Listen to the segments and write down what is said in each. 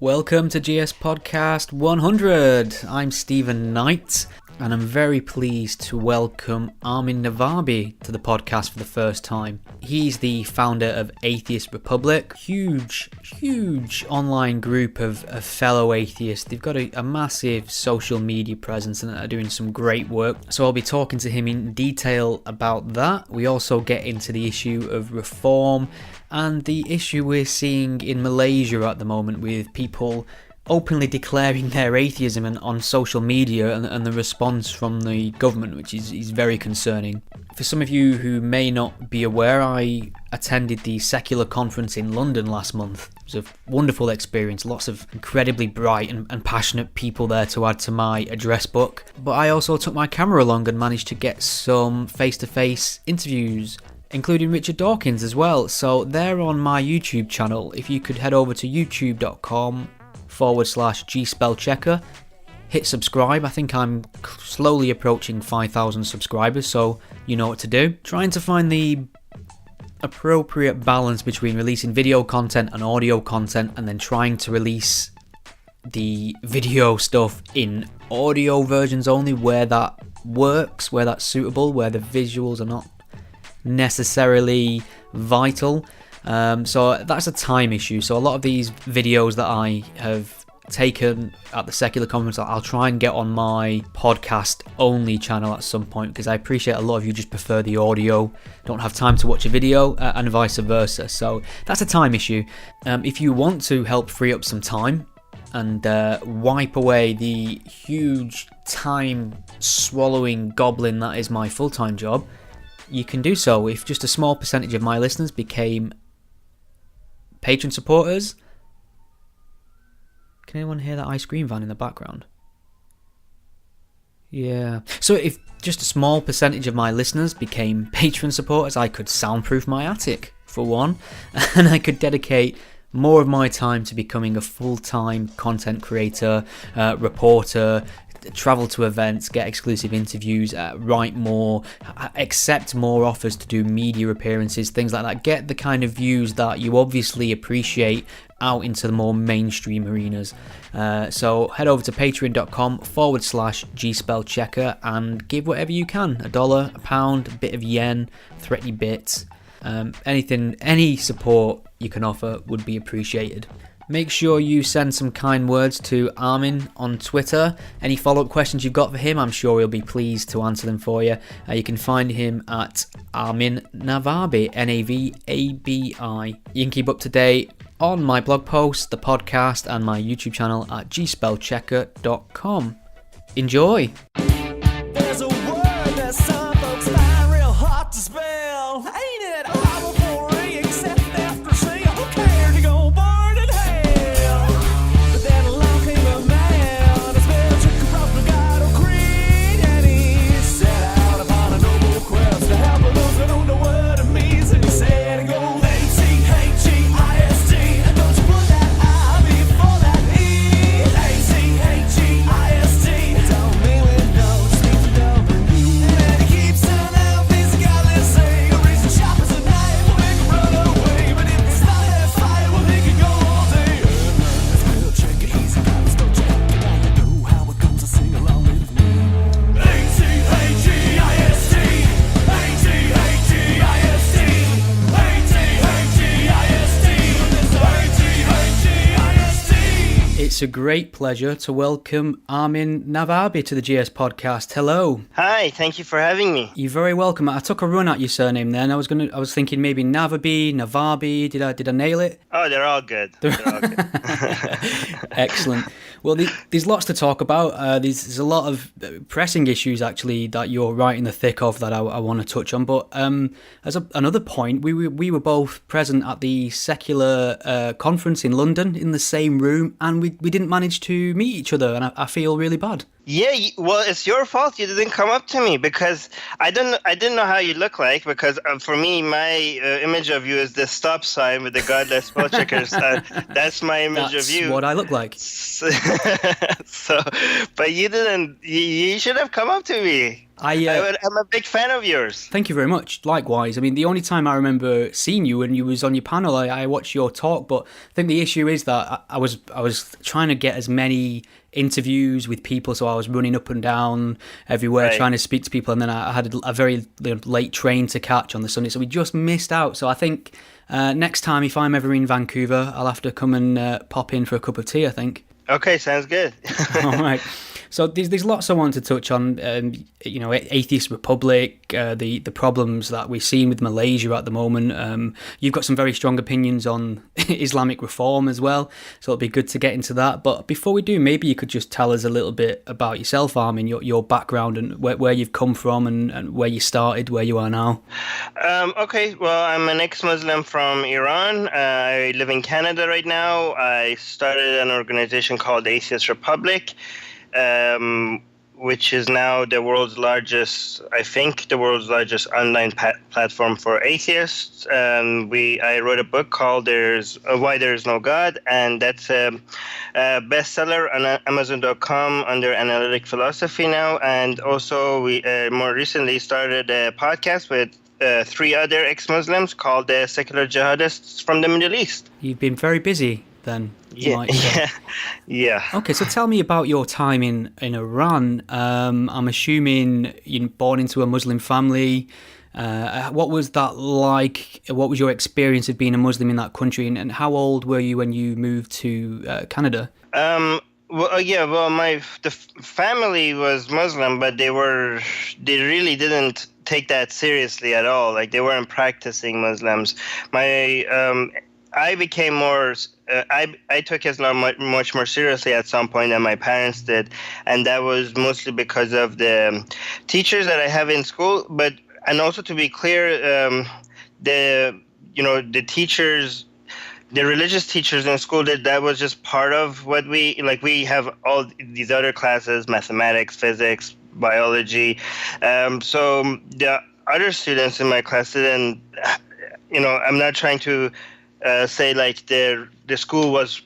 Welcome to GS Podcast 100. I'm Stephen Knight, and I'm very pleased to welcome Armin Navabi to the podcast for the first time. He's the founder of Atheist Republic, huge online group of fellow atheists. They've got a massive social media presence and are doing some great work. So I'll be talking to him in detail about that. We also get into the issue of reform and the issue we're seeing in Malaysia at the moment with people openly declaring their atheism on social media and the response from the government, which is very concerning. For some of you who may not be aware, I attended the Secular Conference in London last month. It was a wonderful experience, lots of incredibly bright and passionate people there to add to my address book. But I also took my camera along and managed to get some face-to-face interviews, including Richard Dawkins as well. So they're on my YouTube channel. If you could head over to youtube.com/gspellchecker, hit subscribe. I think I'm slowly approaching 5,000 subscribers, so you know what to do. Trying to find the appropriate balance between releasing video content and audio content, and then trying to release the video stuff in audio versions only where that works, where that's suitable, where the visuals are not necessarily vital. So that's a time issue. So a lot of these videos that I have taken at the Secular Conference, I'll try and get on my podcast only channel at some point, because I appreciate a lot of you just prefer the audio, don't have time to watch a video, and vice versa. So that's a time issue. If you want to help free up some time and wipe away the huge time swallowing goblin that is my full-time job, you can do so if just a small percentage of my listeners became patron supporters. Can anyone hear that ice cream van in the background? Yeah. So if just a small percentage of my listeners became patron supporters, I could soundproof my attic, for one, and I could dedicate more of my time to becoming a full-time content creator, reporter, travel to events, get exclusive interviews, write more, accept more offers to do media appearances, things like that. Get the kind of views that you obviously appreciate out into the more mainstream arenas. So head over to patreon.com/gspellchecker and give whatever you can. $1, £1, a bit of yen, threaty bits. Anything, any support you can offer would be appreciated. Make sure you send some kind words to Armin on Twitter. Any follow-up questions you've got for him, I'm sure he'll be pleased to answer them for you. You can find him at Armin Navabi, Navabi. You can keep up to date on my blog posts, the podcast, and my YouTube channel at gspellchecker.com. Enjoy! There's a word that some folks find real hard to spell. Ain't it horrible for me, except after seeing who cared to go burn in hell? But then along came a man, a spiritual corrupt God of creed, and he set out upon a noble quest to help those that don't know what it means. And he said, go Atheist, and don't you put that I before that E. Atheist, it don't mean we know, just means we don't believe. And then he keeps turning out these godless say, a reason sharp as a knife will make him run away. But if they start that fight, well, they can go all day. Spell check it, easy, got to spell check it. Now you know how it goes, so sing along with me. Atheist, It's a great pleasure to welcome Armin Navabi to the GS podcast. Hello. Hi, thank you for having me. You're very welcome. I took a run at your surname there, and I was thinking maybe Navabi. Did I nail it? Oh, they're all good. Excellent. Well, there's lots to talk about. There's a lot of pressing issues actually that you're right in the thick of that I want to touch on. But as another point, we were both present at the Secular Conference in London in the same room, and we didn't manage to meet each other, and I feel really bad. Yeah, well, it's your fault you didn't come up to me, because I didn't know how you look like, because for me, my image of you is this stop sign with the godless spell checkers. That's my image of you. That's what I look like. So, but you didn't. You should have come up to me. I'm a big fan of yours. Thank you very much. Likewise. I mean, the only time I remember seeing you when you was on your panel, I watched your talk, but I think the issue is that I was trying to get as many interviews with people, so I was running up and down everywhere trying to speak to people, and then I had a very late train to catch on the Sunday, so we just missed out. So I think next time, if I'm ever in Vancouver, I'll have to come and pop in for a cup of tea, I think. Okay, sounds good. All right. So there's lots I want to touch on. Atheist Republic, the problems that we're seeing with Malaysia at the moment. You've got some very strong opinions on Islamic reform as well, so it'll be good to get into that. But before we do, maybe you could just tell us a little bit about yourself, Armin, your background and where you've come from and where you started, where you are now. Okay, well, I'm an ex-Muslim from Iran. I live in Canada right now. I started an organization called Atheist Republic, which is now the world's largest online platform for atheists. I wrote a book called Why There's No God, and that's a bestseller on Amazon.com under analytic philosophy now. And also we more recently started a podcast with 3 other ex-Muslims called the Secular Jihadists from the Middle East. You've been very busy then. Yeah. Okay, so tell me about your time in Iran. I'm assuming you're born into a Muslim family. What was that like? What was your experience of being a Muslim in that country? And how old were you when you moved to Canada? The family was Muslim, but they really didn't take that seriously at all. Like, they weren't practicing Muslims. I became more. I took Islam much more seriously at some point than my parents did, and that was mostly because of the teachers that I have in school. And also, to be clear, the teachers, the religious teachers in school, that was just part of what we have all these other classes: mathematics, physics, biology. So the other students in my class didn't. I'm not trying to say like the school was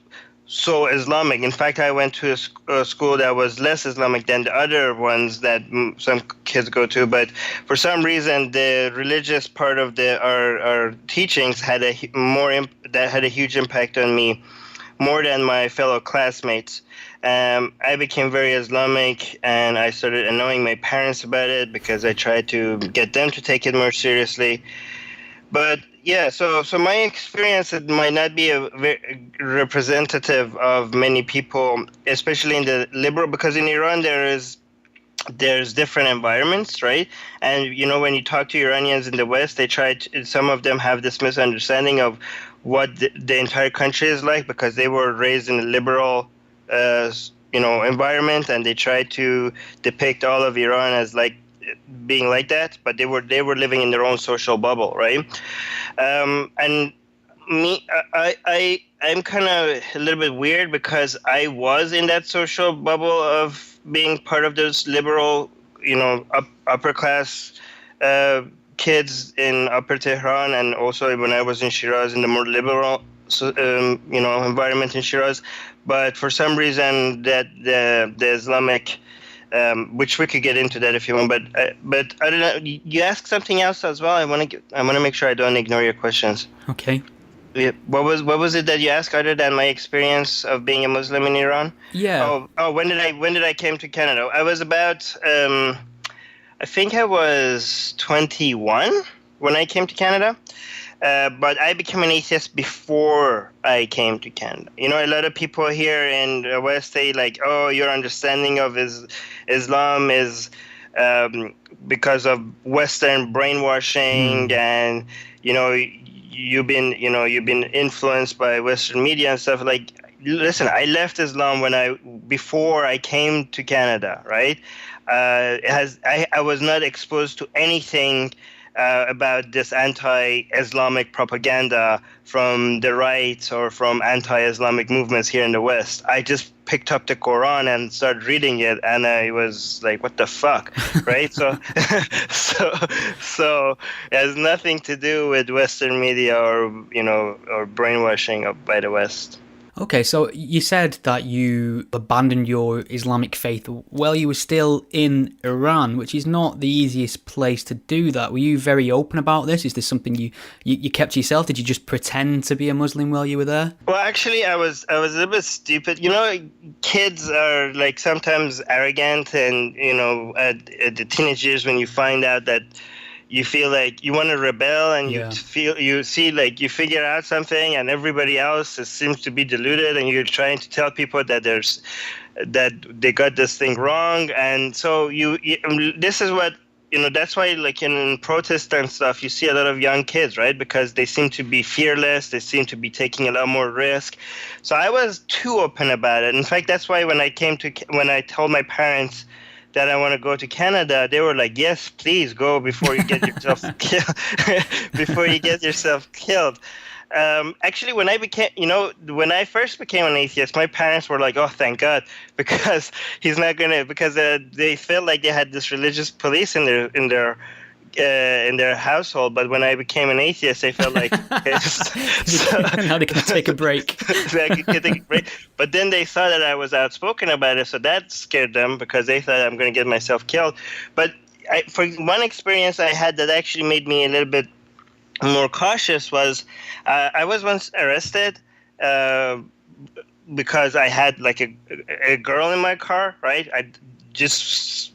so Islamic. In fact, I went to a school that was less Islamic than the other ones that some kids go to. But for some reason, the religious part of our teachings had a huge impact on me, more than my fellow classmates. I became very Islamic, and I started annoying my parents about it because I tried to get them to take it more seriously. But yeah, so my experience, it might not be a very representative of many people, especially in the liberal, because in Iran there's different environments, right? And when you talk to Iranians in the West, some of them have this misunderstanding of what the entire country is like, because they were raised in a liberal environment, and they try to depict all of Iran as like being like that, but they were living in their own social bubble, right? And me, I'm kind of a little bit weird because I was in that social bubble of being part of those liberal, upper class kids in Upper Tehran, and also when I was in Shiraz in the more liberal, environment in Shiraz. But for some reason, that the Islamic, which we could get into that if you want, but I don't know. You asked something else as well. I want to make sure I don't ignore your questions. Okay. Yeah. What was it that you asked other than my experience of being a Muslim in Iran? Yeah. Oh, when did I came to Canada? I was about I think I was 21 when I came to Canada. But I became an atheist before I came to Canada. A lot of people here in the West say like, "Oh, your understanding of Islam is because of Western brainwashing, and you've been influenced by Western media and stuff." Like, listen, I left Islam before I came to Canada, right? I was not exposed to anything about this anti-Islamic propaganda from the right or from anti-Islamic movements here in the West. I just picked up the Quran and started reading it, and I was like, what the fuck, right? So it has nothing to do with Western media or brainwashing by the West. Okay, so you said that you abandoned your Islamic faith while you were still in Iran, which is not the easiest place to do that. Were you very open about this? Is this something you kept to yourself? Did you just pretend to be a Muslim while you were there? Well, actually, I was a little bit stupid. You know, kids are like sometimes arrogant, and you know, at the teenage years when you find out that you feel like you want to rebel, and you see like you figure out something, and everybody else seems to be deluded, and you're trying to tell people that that they got this thing wrong, and so this is what. You know, that's why, like in Protestant stuff, you see a lot of young kids, right? Because they seem to be fearless. They seem to be taking a lot more risk. So I was too open about it. In fact, that's why when I told my parents that I want to go to Canada, they were like, "Yes, please go before you get yourself killed." Before you get yourself killed. Actually, when I first became an atheist, my parents were like, "Oh, thank God," because because they felt like they had this religious police in their household. But when I became an atheist, they felt like now they can take a break. They could take a break. But then they saw that I was outspoken about it, so that scared them because they thought I'm going to get myself killed. But for one experience I had that actually made me a little bit more cautious was I was once arrested because I had like a girl in my car, right? I just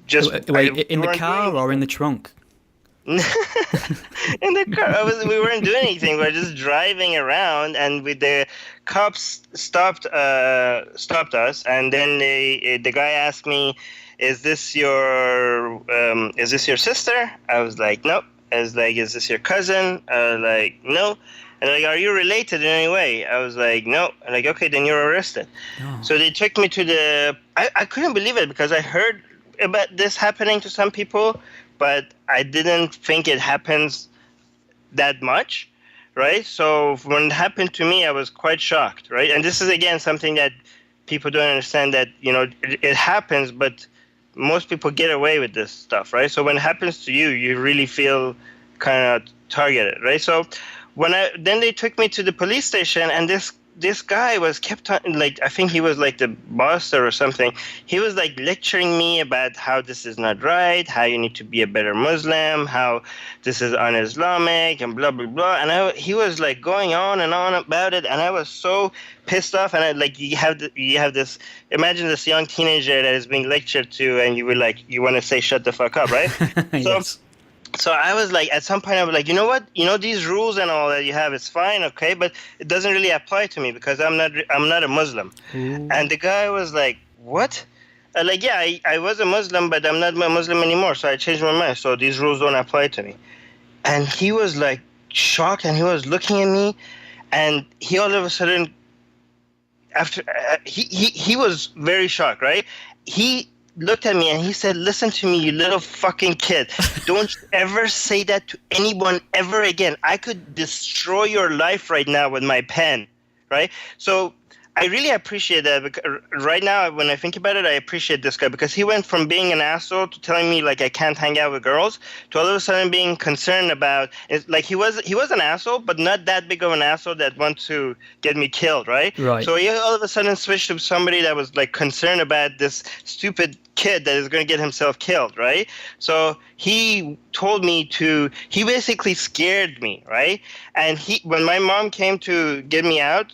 wait, in the car or in the trunk? In the car. We weren't doing anything. We were just driving around, and the cops stopped us, and then the guy asked me, "Is this your sister?" I was like, "Nope." I was like, "Is this your cousin?" I was like, "No." And like, "Are you related in any way?" I was like, "No." And like, "Okay, then you're arrested." Oh. So they took me to I couldn't believe it because I heard about this happening to some people, but I didn't think it happens that much, right? So when it happened to me, I was quite shocked, right? And this is, again, something that people don't understand, that, you know, it happens, but most people get away with this stuff, right? So when it happens to you, you really feel kind of targeted, right? So then they took me to the police station, and this guy kept on, like, I think he was like the boss or something. He was like lecturing me about how this is not right, how you need to be a better Muslim, how this is un-Islamic, and blah blah blah. And he was like going on and on about it, and I was so pissed off. And you have this, imagine this young teenager that is being lectured to, and you want to say shut the fuck up, right? Yes. So I was like, at some point I was like, you know what? You know, these rules and all that you have, it's fine, okay, but it doesn't really apply to me because I'm not a Muslim. Ooh. And the guy was like, what? Like, yeah, I was a Muslim, but I'm not a Muslim anymore, so I changed my mind. So these rules don't apply to me. And he was like shocked, and he was looking at me, and he all of a sudden, after he was very shocked, right? He looked at me and he said, "Listen to me, you little fucking kid. Don't ever say that to anyone ever again. I could destroy your life right now with my pen," right? So I really appreciate that, because right now when I think about it, I appreciate this guy, because he went from being an asshole to telling me like I can't hang out with girls to all of a sudden being concerned about it. Like he was an asshole, but not that big of an asshole that wants to get me killed, right? Right. So he all of a sudden switched to somebody that was like concerned about this stupid kid that is going to get himself killed, right? So he told me he basically scared me, right? And when my mom came to get me out,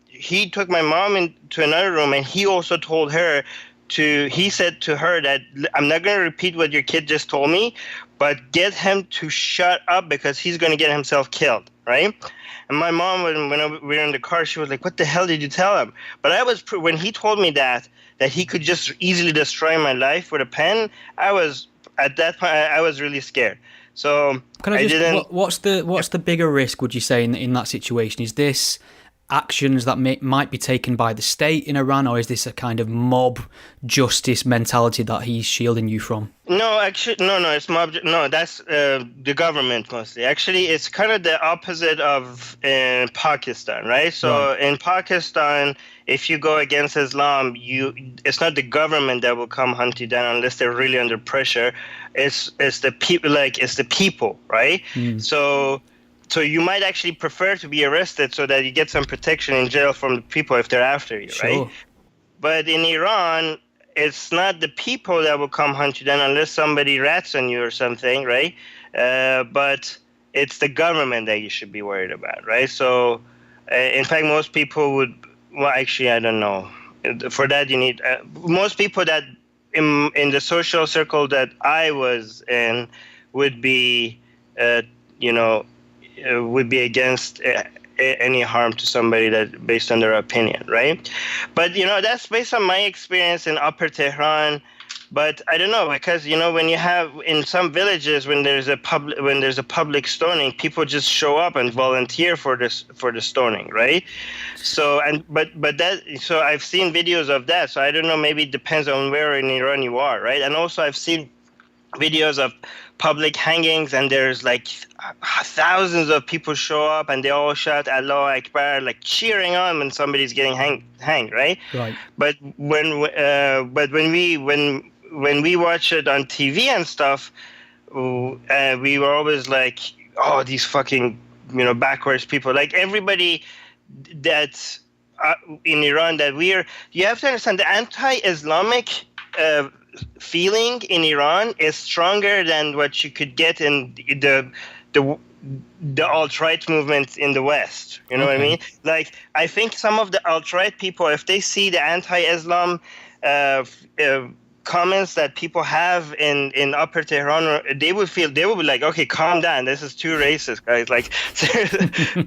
he took my mom into another room, and he also told her he said to her that, "I'm not going to repeat what your kid just told me, but get him to shut up because he's going to get himself killed," right? And my mom, when we were in the car, she was like, "What the hell did you tell him?" But when he told me that he could just easily destroy my life with a pen, at that point I was really scared. So what's the bigger risk, would you say, in that situation? Is this actions that might be taken by the state in Iran, or is this a kind of mob justice mentality that he's shielding you from? No, actually, no, it's mob. No, that's the government mostly. Actually, it's kind of the opposite of in Pakistan, right? So in Pakistan, if you go against Islam, it's not the government that will come hunt you down unless they're really under pressure. It's the people, right? So So you might actually prefer to be arrested so that you get some protection in jail from the people if they're after you, Sure. right? But in Iran, it's not the people that will come hunt you down unless somebody rats on you or something, right? But it's the government that you should be worried about, right? So, in fact, most people would. Well, actually, I don't know. For that, you need most people that in the social circle that I was in would be, would be against any harm to somebody that based on their opinion, right? But that's based on my experience in Upper Tehran. But I don't know, because when you have in some villages when there's a public stoning, people just show up and volunteer for the stoning, right? So so I've seen videos of that. So I don't know, maybe it depends on where in Iran you are, right? And also I've seen videos of public hangings, and there's like thousands of people show up and they all shout Allah Akbar, like cheering on when somebody's getting hanged, right? Right. But when we watch it on TV and stuff, we were always like, oh, these fucking backwards people. Like everybody that's in Iran you have to understand the anti-Islamic feeling in Iran is stronger than what you could get in the alt-right movement in the West. You know what I mean? Like, I think some of the alt-right people, if they see the anti-Islam comments that people have in Upper Tehran, they would be like, okay, calm down, this is too racist, guys. Like,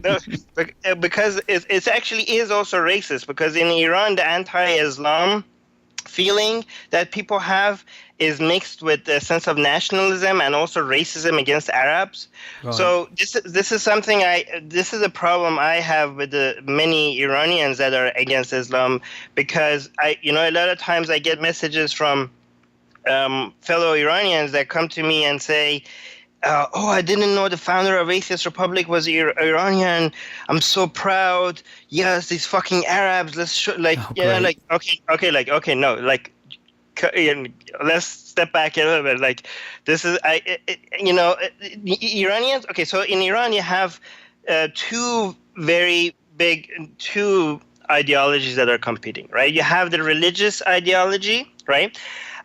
no, because it actually is also racist, because in Iran the anti-Islam feeling that people have is mixed with a sense of nationalism and also racism against Arabs. Right. So this is something this is a problem I have with the many Iranians that are against Islam, because a lot of times I get messages from fellow Iranians that come to me and say, oh, I didn't know the founder of Atheist Republic was Iranian. I'm so proud. Yes, these fucking Arabs. Let's let's step back a little bit. Like, this is Iranians. Okay, so in Iran you have two ideologies that are competing, right? You have the religious ideology, right?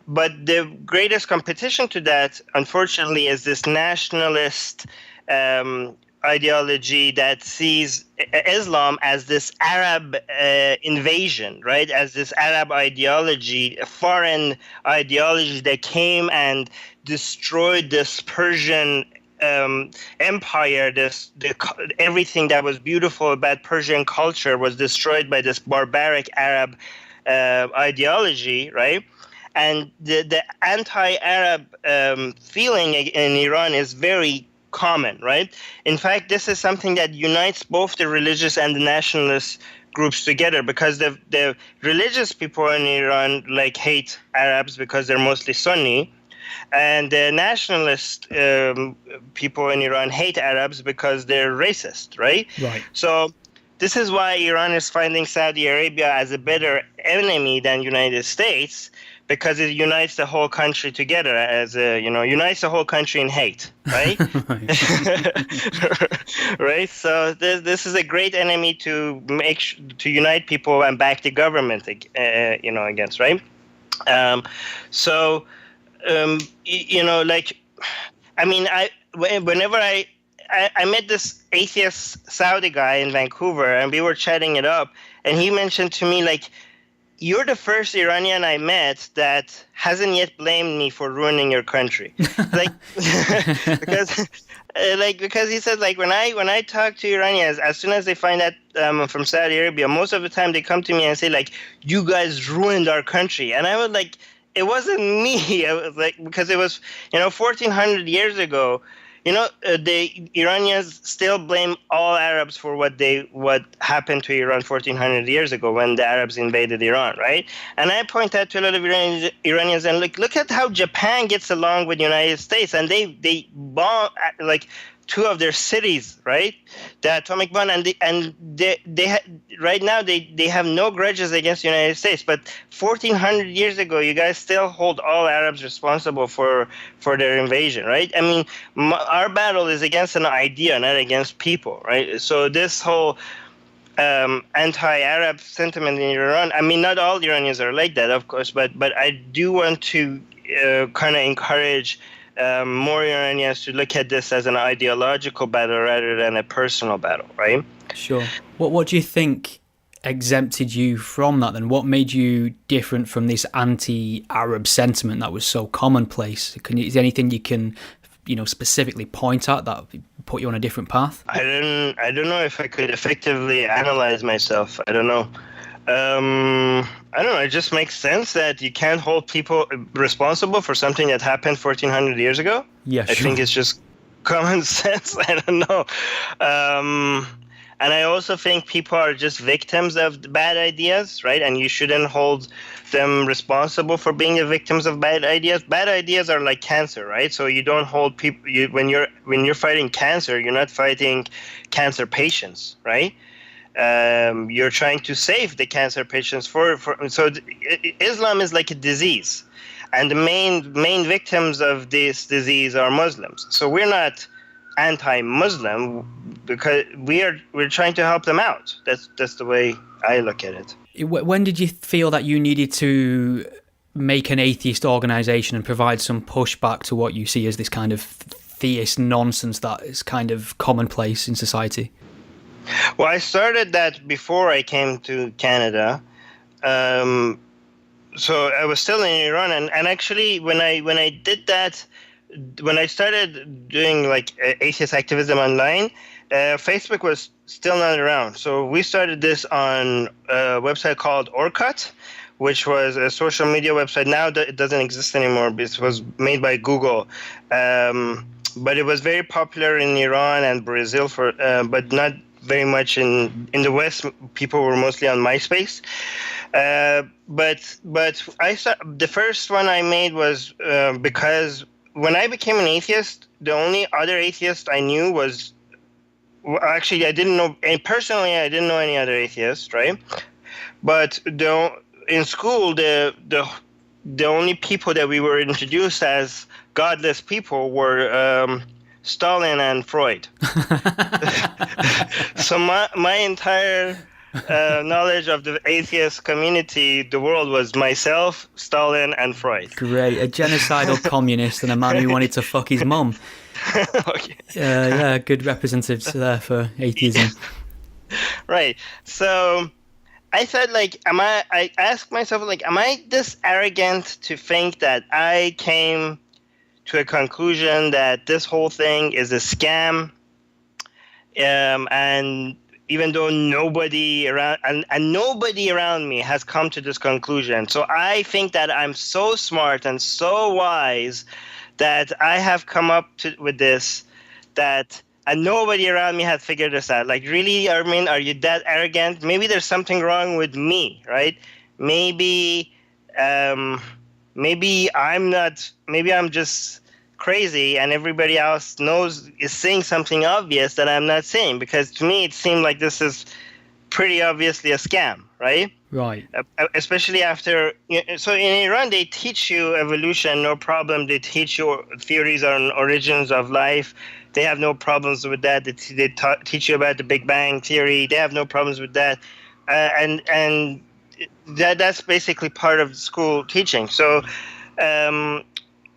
But the greatest competition to that, unfortunately, is this nationalist ideology that sees Islam as this Arab invasion, right? As this Arab ideology, a foreign ideology that came and destroyed this Persian empire. Everything that was beautiful about Persian culture was destroyed by this barbaric Arab ideology, right? And the anti-Arab feeling in Iran is very common, right? In fact, this is something that unites both the religious and the nationalist groups together, because the religious people in Iran hate Arabs because they're mostly Sunni, and the nationalist people in Iran hate Arabs because they're racist, right? Right. So this is why Iran is finding Saudi Arabia as a better enemy than United States, because it unites the whole country together unites the whole country in hate, right? Right. So this is a great enemy to unite people and back the government, against, right? Whenever I met this atheist Saudi guy in Vancouver, and we were chatting it up, and he mentioned to me, like, you're the first Iranian I met that hasn't yet blamed me for ruining your country. Because he said, like, when I talk to Iranians, as soon as they find out I'm from Saudi Arabia, most of the time they come to me and say, like, you guys ruined our country. And I was like, it wasn't me. I was like, because it was, 1,400 years ago. The Iranians still blame all Arabs for what happened to Iran 1,400 years ago when the Arabs invaded Iran, right? And I point out to a lot of Iranians and look at how Japan gets along with the United States, and they bomb, like, two of their cities, right? The atomic bomb, right now they have no grudges against the United States. But 1,400 years ago, you guys still hold all Arabs responsible for their invasion, right? I mean, our battle is against an idea, not against people, right? So this whole anti-Arab sentiment in Iran, I mean, not all Iranians are like that, of course, but I do want to kind of encourage more Iranians to look at this as an ideological battle rather than a personal battle, right? Sure. What do you think exempted you from that then? What made you different from this anti-Arab sentiment that was so commonplace? Is there anything you can, specifically point at that put you on a different path? I don't know if I could effectively analyze myself. I don't know. I don't know. It just makes sense that you can't hold people responsible for something that happened 1,400 years ago. Yeah, sure. I think it's just common sense. I don't know. And I also think people are just victims of bad ideas, right? And you shouldn't hold them responsible for being the victims of bad ideas. Bad ideas are like cancer, right? So you don't hold people. When you're fighting cancer, you're not fighting cancer patients, right? You're trying to save the cancer patients so Islam is like a disease, and the main victims of this disease are Muslims. So we're not anti-Muslim because we're trying to help them out. That's the way I look at it. When did you feel that you needed to make an atheist organization and provide some pushback to what you see as this kind of theist nonsense that is kind of commonplace in society? Well, I started that before I came to Canada. So I was still in Iran, and actually when I did that, when I started doing like atheist activism online, Facebook was still not around. So we started this on a website called Orkut, which was a social media website. Now it doesn't exist anymore. It was made by Google. But it was very popular in Iran and Brazil but not very much in the West. People were mostly on MySpace. But the first one I made was because when I became an atheist, the only other atheist I knew was, actually I didn't know, and personally I didn't know any other atheists, right? But in school, the only people that we were introduced as godless people were Stalin and Freud. So my entire knowledge of the atheist community, the world, was myself, Stalin, and Freud. Great. A genocidal communist and a man who wanted to fuck his mum. Okay. Yeah, good representatives there for atheism. Right. So I said, I asked myself, am I this arrogant to think that I came to a conclusion that this whole thing is a scam, and even though nobody around and nobody around me has come to this conclusion, so I think that I'm so smart and so wise that I have come up with this, and nobody around me has figured this out. Like, really, Armin, are you that arrogant? Maybe there's something wrong with me, right? Maybe I'm not. Maybe I'm just crazy, and everybody else is seeing something obvious that I'm not seeing. Because to me, it seemed like this is pretty obviously a scam, right? Right. Especially after. So in Iran, they teach you evolution, no problem. They teach you theories on origins of life. They have no problems with that. They teach you about the Big Bang theory. They have no problems with that, and that's basically part of school teaching. So,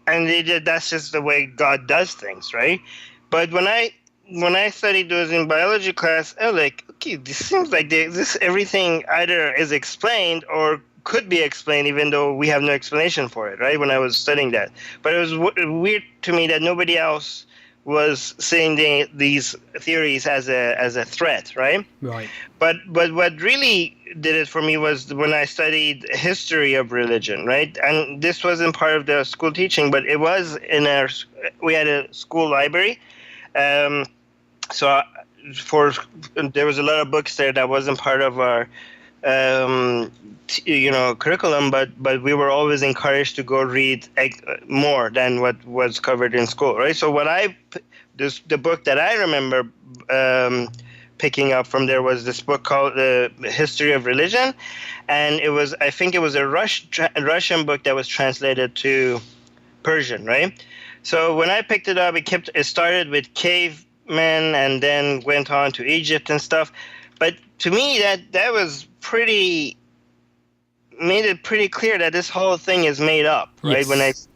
that's just the way God does things, right? But when I studied those in biology class, I was like, okay, this seems like this everything either is explained or could be explained, even though we have no explanation for it, right? When I was studying that, but it was weird to me that nobody else was seeing these theories as a threat, right? Right. But what really did it for me was when I studied history of religion, right? And this wasn't part of the school teaching, but it was we had a school library. So there was a lot of books there that wasn't part of our curriculum, but we were always encouraged to go read more than what was covered in school, right? So what I the book that I remember picking up from there was this book called The History of Religion, and I think it was a Russian book that was translated to Persian, right? So when I picked it up, it started with cavemen and then went on to Egypt and stuff. But to me, that was made it pretty clear that this whole thing is made up, right? Yes.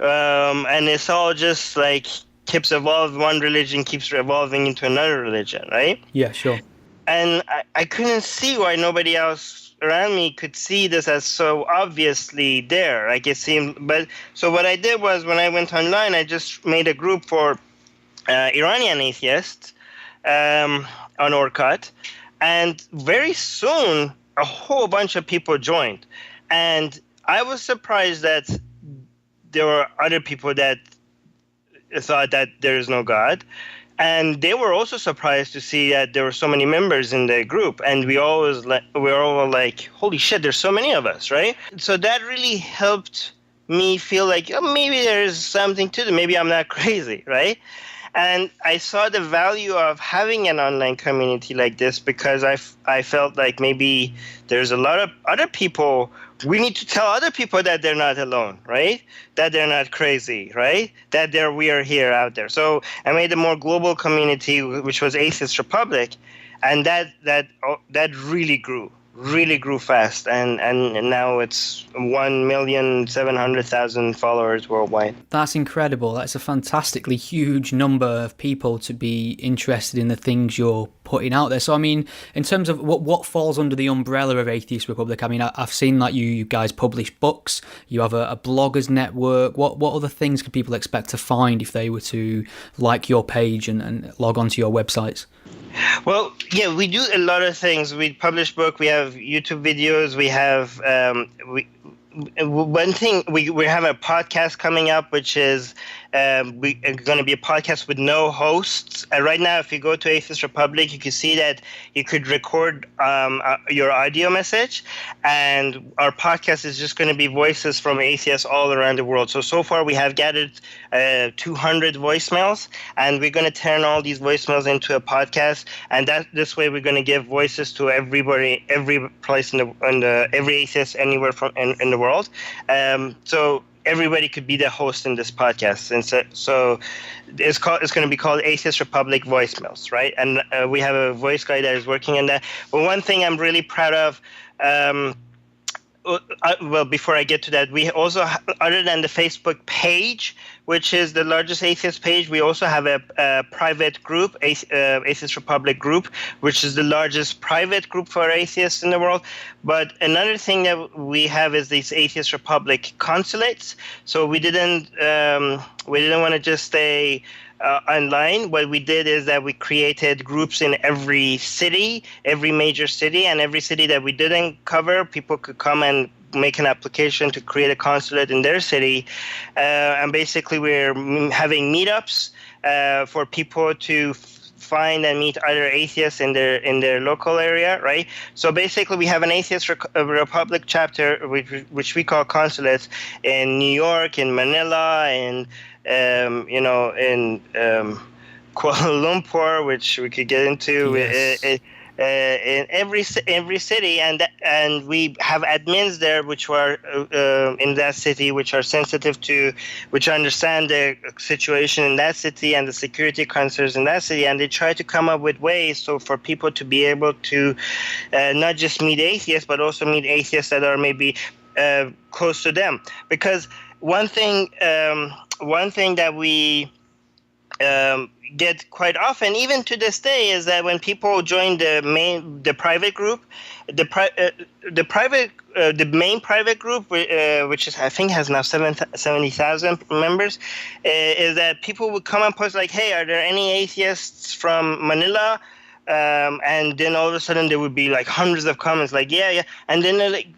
And it's all just like keeps evolving. One religion keeps evolving into another religion, right? Yeah, sure. And I couldn't see why nobody else around me could see this as so obviously there. Like it seemed, but so what I did was when I went online, I just made a group for Iranian atheists on Orkut, and very soon a whole bunch of people joined, and I was surprised that there were other people that thought that there is no God. And they were also surprised to see that there were so many members in the group, and we were all like, "Holy shit! There's so many of us, right?" So that really helped me feel like maybe there's something to it. Maybe I'm not crazy, right? And I saw the value of having an online community like this because I felt like maybe there's a lot of other people. We need to tell other people that they're not alone, right? That they're not crazy, right? That we are here out there. So I made a more global community, which was Atheist Republic, and that really grew fast, and now it's 1,700,000 followers worldwide. That's incredible. That's a fantastically huge number of people to be interested in the things you're putting out there. So, I mean, in terms of what falls under the umbrella of Atheist Republic, I mean, I've seen that you guys publish books, you have a bloggers network. What other things could people expect to find if they were to like your page and log onto your websites? Well, yeah, we do a lot of things. We publish book. We have YouTube videos. We have one thing. We have a podcast coming up, which is we are going to be a podcast with no hosts. Right now, if you go to Atheist Republic, you can see that you could record your audio message, and our podcast is just going to be voices from atheists all around the world. So far, we have gathered 200 voicemails, and we're going to turn all these voicemails into a podcast, and this way we're going to give voices to everybody, every place every atheist anywhere in the world. So everybody could be the host in this podcast, and so it's going to be called Atheist Republic Voicemails, right? And we have a voice guy that is working on that. But one thing I'm really proud of. Well, before I get to that, we also, other than the Facebook page, which is the largest atheist page, we also have a private group, Atheist Republic group, which is the largest private group for atheists in the world. But another thing that we have is these Atheist Republic consulates. So we didn't want to just stay online. What we did is that we created groups in every city, every major city, and every city that we didn't cover, people could come and make an application to create a consulate in their city. And basically we're having meetups for people to find and meet other atheists in their local area, right? So basically we have an Atheist Republic chapter, which we call consulates in New York, in Manila, in Kuala Lumpur, which we could get into. Yes. In every city, and we have admins there which are in that city, which are sensitive to, which understand the situation in that city and the security concerns in that city, and they try to come up with ways so for people to be able to not just meet atheists, but also meet atheists that are maybe close to them. Because one thing that we get quite often, even to this day, is that when people join the private group, the main private group, which is, I think has now 70,000 members, is that people would come and post like, "Hey, are there any atheists from Manila?" And then all of a sudden there would be like hundreds of comments like, "Yeah," and then they're like,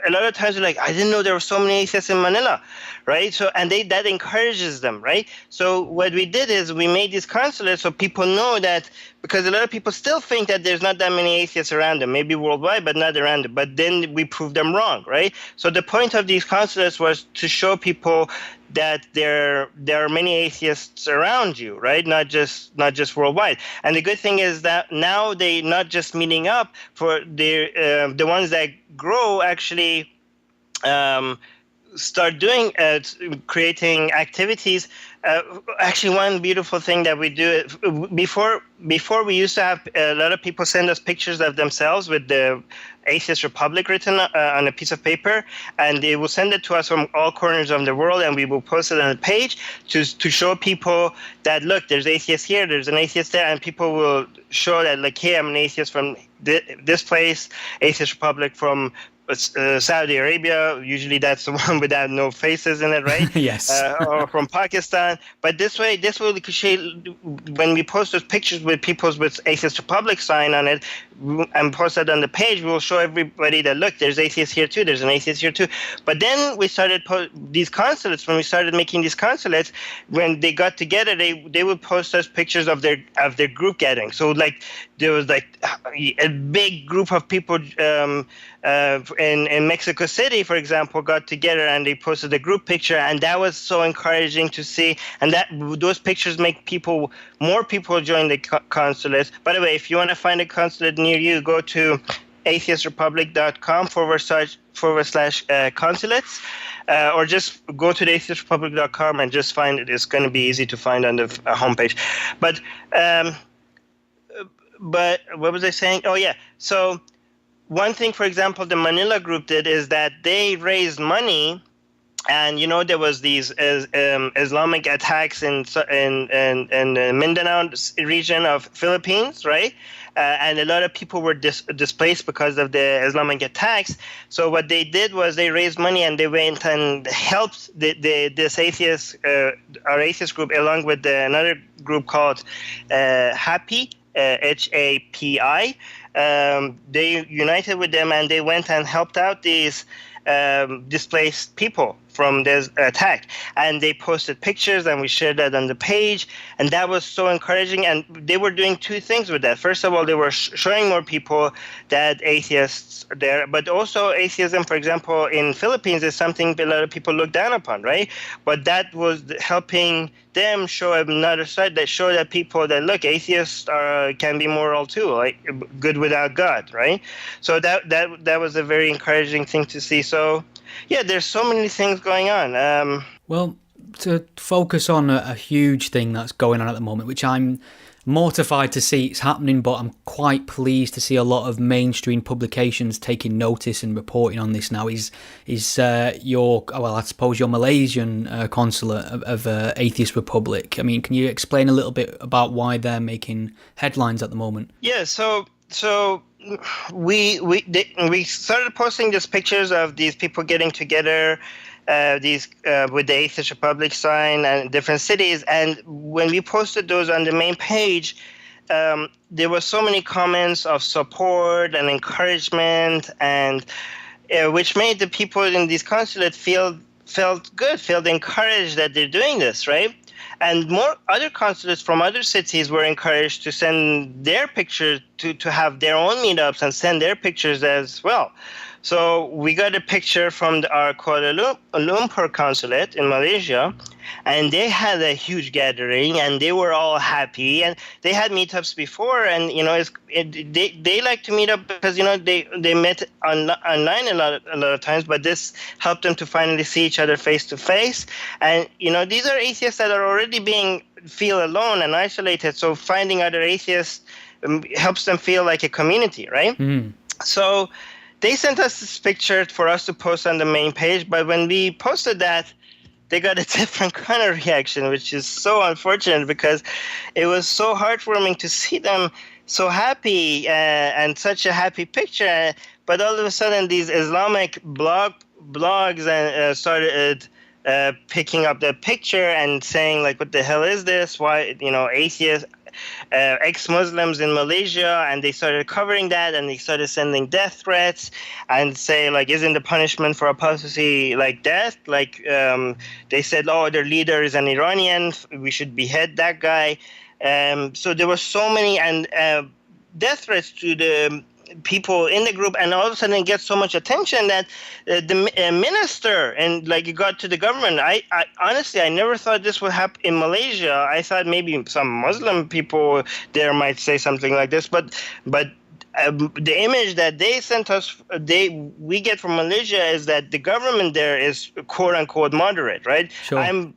a lot of times they're like, "I didn't know there were so many atheists in Manila," right? So, and that encourages them, right? So what we did is we made these consulates so people know that because a lot of people still think that there's not that many atheists around them, maybe worldwide, but not around them. But then we prove them wrong, right? So the point of these consulates was to show people that there are many atheists around you, right? Not just worldwide. And the good thing is that now they not just meeting up for the ones that grow actually start doing creating activities. Actually, one beautiful thing that we do before we used to have a lot of people send us pictures of themselves with the Atheist Republic written on a piece of paper, and they will send it to us from all corners of the world, and we will post it on a page to show people that, look, there's atheists here, there's an atheist there, and people will show that, like, hey, I'm an atheist from this place, Atheist Republic from Saudi Arabia. Usually that's the one without no faces in it, right? Yes. Or from Pakistan. But this way when we post those pictures with people with Atheist Republic sign on it and post that on the page, we will show everybody that, look, there's atheists here too, there's an atheist here too. But then we started these consulates. When we started making these consulates, when they got together, they would post us pictures of their group gathering. So like there was like a big group of people in Mexico City, for example, got together and they posted a group picture, and that was so encouraging to see. And those pictures make more people join the consulates. By the way, if you want to find a consulate near you, go to atheistrepublic.com/consulates, or just go to the atheistrepublic.com and just find it. It's going to be easy to find on the homepage. But what was I saying? Oh yeah, so. One thing, for example, the Manila group did is that they raised money, and there was these Islamic attacks in the Mindanao region of Philippines, right? And a lot of people were displaced because of the Islamic attacks. So what they did was they raised money and they went and helped this atheist, our atheist group, along with another group called HAPI, HAPI. They united with them and they went and helped out these displaced people from this attack, and they posted pictures and we shared that on the page, and that was so encouraging. And they were doing two things with that. First of all, they were showing more people that atheists are there, but also atheism, for example, in Philippines is something a lot of people look down upon, right? But that was helping them show another side, that show that people that, look, atheists can be moral too, like good without God, right? So that was a very encouraging thing to see. So yeah, there's so many things going on. Well, to focus on a huge thing that's going on at the moment, which I'm mortified to see it's happening, but I'm quite pleased to see a lot of mainstream publications taking notice and reporting on this now, is your Malaysian consulate of Atheist Republic. I mean, can you explain a little bit about why they're making headlines at the moment? Yeah, so we started posting these pictures of these people getting together, with the Atheist Republic sign and different cities. And when we posted those on the main page, there were so many comments of support and encouragement, and which made the people in these consulates felt good, felt encouraged that they're doing this, right? And more other consulates from other cities were encouraged to send their pictures, to have their own meetups and send their pictures as well. So we got a picture from our Kuala Lumpur consulate in Malaysia, and they had a huge gathering, and they were all happy, and they had meetups before, and they like to meet up because they met online a lot of times, but this helped them to finally see each other face to face. And these are atheists that are already feel alone and isolated, so finding other atheists helps them feel like a community, right? Mm. So they sent us this picture for us to post on the main page, but when we posted that, they got a different kind of reaction, which is so unfortunate because it was so heartwarming to see them so happy and such a happy picture. But all of a sudden, these Islamic blogs started picking up the picture and saying, like, what the hell is this? Why, atheists, ex-Muslims in Malaysia, and they started covering that, and they started sending death threats and say, like, isn't the punishment for apostasy like death? Like, they said, oh, their leader is an Iranian, we should behead that guy. So there were so many death threats to the people in the group, and all of a sudden it gets so much attention that the minister and like it got to the government. I honestly, I never thought this would happen in Malaysia. I thought maybe some Muslim people there might say something like this, but the image that they sent us, we get from Malaysia is that the government there is quote unquote moderate, right? Sure. I'm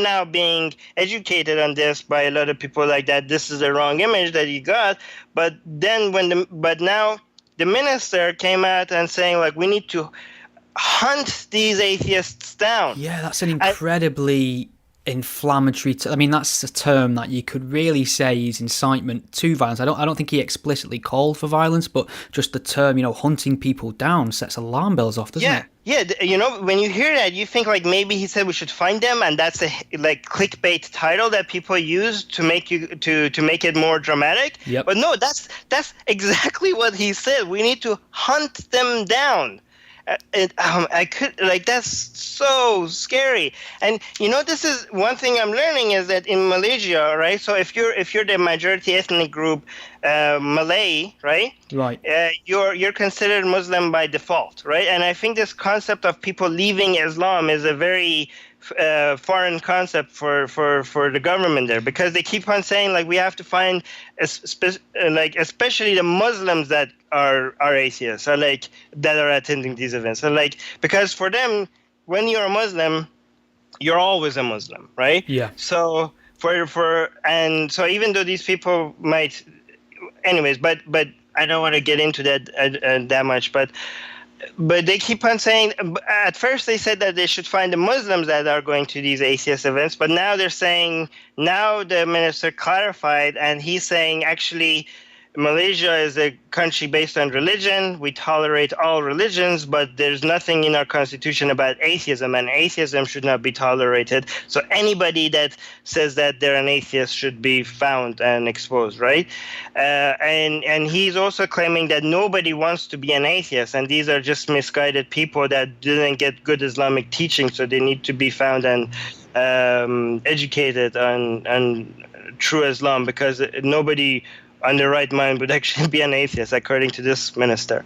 now being educated on this by a lot of people like that. This is the wrong image that you got. But then but now the minister came out and saying like we need to hunt these atheists down. Yeah, that's an incredibly inflammatory. I mean, that's a term that you could really say is incitement to violence. I don't think he explicitly called for violence, but just the term, hunting people down sets alarm bells off, doesn't it? Yeah, when you hear that, you think like maybe he said we should find them, and that's a like clickbait title that people use to make you to make it more dramatic. Yep. But no, that's exactly what he said. We need to hunt them down. I could that's so scary. And this is one thing I'm learning is that in Malaysia, right? So if you're the majority ethnic group, Malay, right? Right. You're considered Muslim by default, right? And I think this concept of people leaving Islam is a very foreign concept for the government there, because they keep on saying like we have to find especially the Muslims that are atheists or like that are attending these events. So like because for them, when you're a Muslim, you're always a Muslim, right? Yeah. So so even though these people might, anyways, but I don't want to get into that much, but they keep on saying, at first they said that they should find the Muslims that are going to these atheist events, but now they're saying, now the minister clarified, and he's saying actually Malaysia is a country based on religion. We tolerate all religions, but there's nothing in our constitution about atheism, and atheism should not be tolerated. So anybody that says that they're an atheist should be found and exposed, right? And he's also claiming that nobody wants to be an atheist, and these are just misguided people that didn't get good Islamic teaching, so they need to be found and educated on true Islam, because nobody on the right mind would actually be an atheist, according to this minister.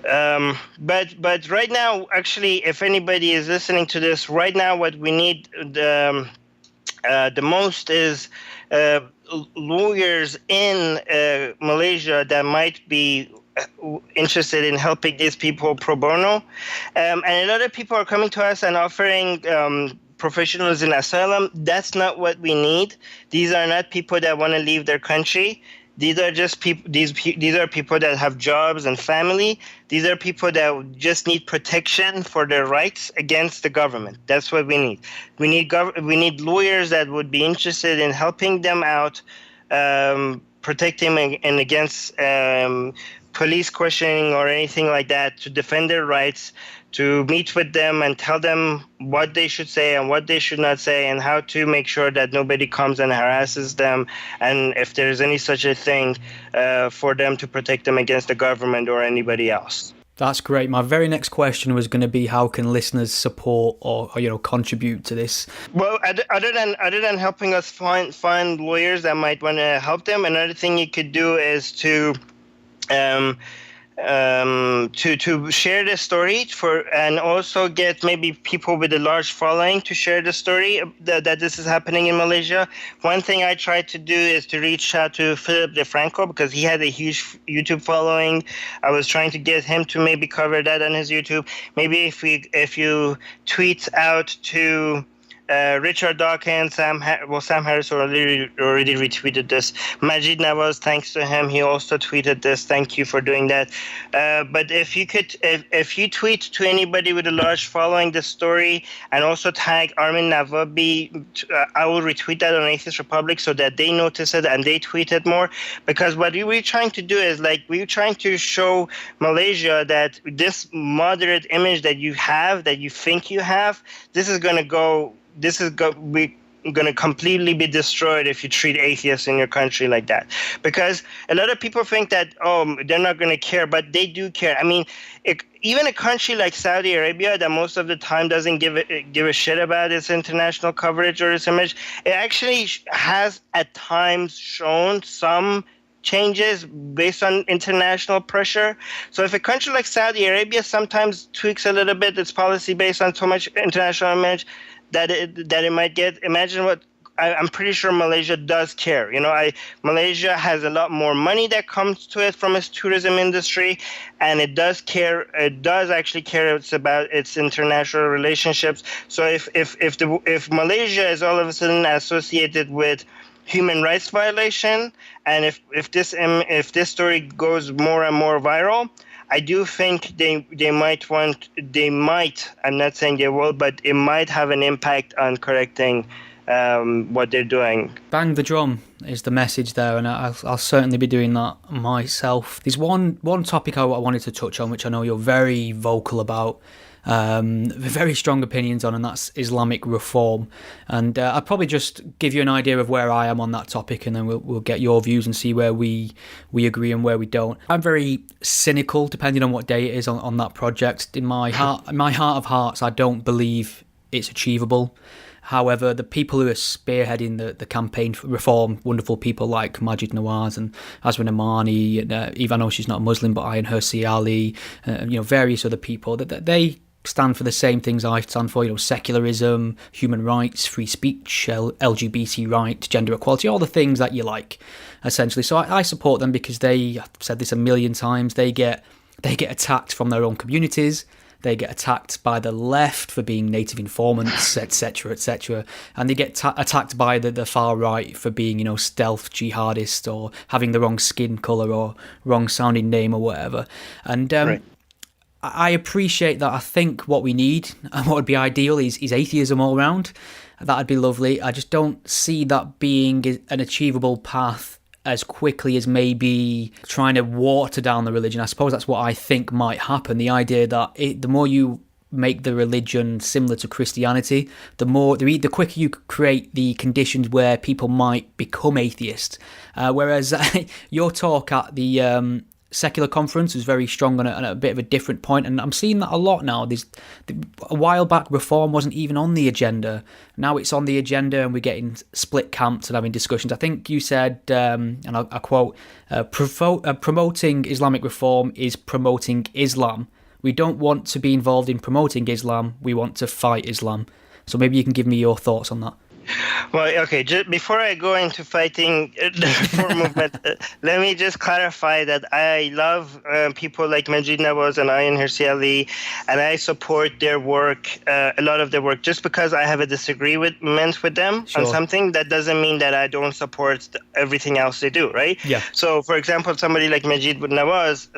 But right now, actually, if anybody is listening to this right now, what we need the most is lawyers in Malaysia that might be interested in helping these people pro bono. And a lot of people are coming to us and offering professionals in asylum. That's not what we need. These are not people that want to leave their country. These are just people. These are people that have jobs and family. These are people that just need protection for their rights against the government. That's what we need. We need lawyers that would be interested in helping them out, protecting them and against police questioning or anything like that, to defend their rights, to meet with them and tell them what they should say and what they should not say, and how to make sure that nobody comes and harasses them, and if there's any such a thing, for them to protect them against the government or anybody else. That's great. My very next question was going to be, how can listeners support or contribute to this? Well, other than helping us find lawyers that might want to help them, another thing you could do is to share the story and also get maybe people with a large following to share the story that this is happening in Malaysia. One thing I tried to do is to reach out to Philip DeFranco, because he had a huge YouTube following. I was trying to get him to maybe cover that on his YouTube. Maybe if you tweet out to Richard Dawkins, Sam Harris already retweeted this. Majid Nawaz, thanks to him, he also tweeted this. Thank you for doing that. But if you tweet to anybody with a large following this story, and also tag Armin Navabi, I will retweet that on Atheist Republic so that they notice it and they tweet it more. Because what we're trying to do is we're trying to show Malaysia that this moderate image that you have, that you think you have, this is going to go. going to completely be destroyed if you treat atheists in your country like that. Because a lot of people think that, they're not going to care, but they do care. I mean, even a country like Saudi Arabia that most of the time doesn't give a shit about its international coverage or its image, it actually has at times shown some changes based on international pressure. So if a country like Saudi Arabia sometimes tweaks a little bit its policy based on so much international image that it might get, imagine what, I'm pretty sure Malaysia does care. Malaysia has a lot more money that comes to it from its tourism industry, and it does care. It does actually care. It's about its international relationships. So if Malaysia is all of a sudden associated with human rights violation, and if this story goes more and more viral, I do think they might, I'm not saying they will, but it might have an impact on correcting what they're doing. Bang the drum is the message there, and I'll certainly be doing that myself. There's one topic I wanted to touch on, which I know you're very vocal about, very strong opinions on, and that's Islamic reform. And I'll probably just give you an idea of where I am on that topic, and then we'll get your views and see where we agree and where we don't. I'm very cynical, depending on what day it is on that project. In my heart of hearts, I don't believe it's achievable. However, the people who are spearheading the campaign for reform, wonderful people like Majid Nawaz and Azrin Amani, and even though she's not a Muslim, but Ayan Hirsi Ali, various other people, that they stand for the same things I stand for, secularism, human rights, free speech, LGBT rights, gender equality, all the things that you like, essentially. So I support them because I've said this a million times, they get attacked from their own communities. They get attacked by the left for being native informants, etc., etc., and they get attacked by the far right for being, stealth jihadist or having the wrong skin colour or wrong sounding name or whatever. And right. I appreciate that. I think what we need and what would be ideal is atheism all around. That'd be lovely. I just don't see that being an achievable path as quickly as maybe trying to water down the religion. I suppose that's what I think might happen. The idea that the more you make the religion similar to Christianity, the quicker you create the conditions where people might become atheists. Whereas your talk at the secular conference was very strong on a bit of a different point, and I'm seeing that a lot now. A while back, reform wasn't even on the agenda. Now it's on the agenda, and we're getting split camps and having discussions. I think you said, and I quote, promoting Islamic reform is promoting Islam. We don't want to be involved in promoting Islam. We want to fight Islam. So maybe you can give me your thoughts on that. Well, okay, before I go into fighting the reform movement, let me just clarify that I love people like Majid Nawaz and Ayan Hirsi Ali, and I support their work, a lot of their work. Just because I have a disagreement with them on something, that doesn't mean that I don't support everything else they do, right? Yeah. So, for example, somebody like Majid Nawaz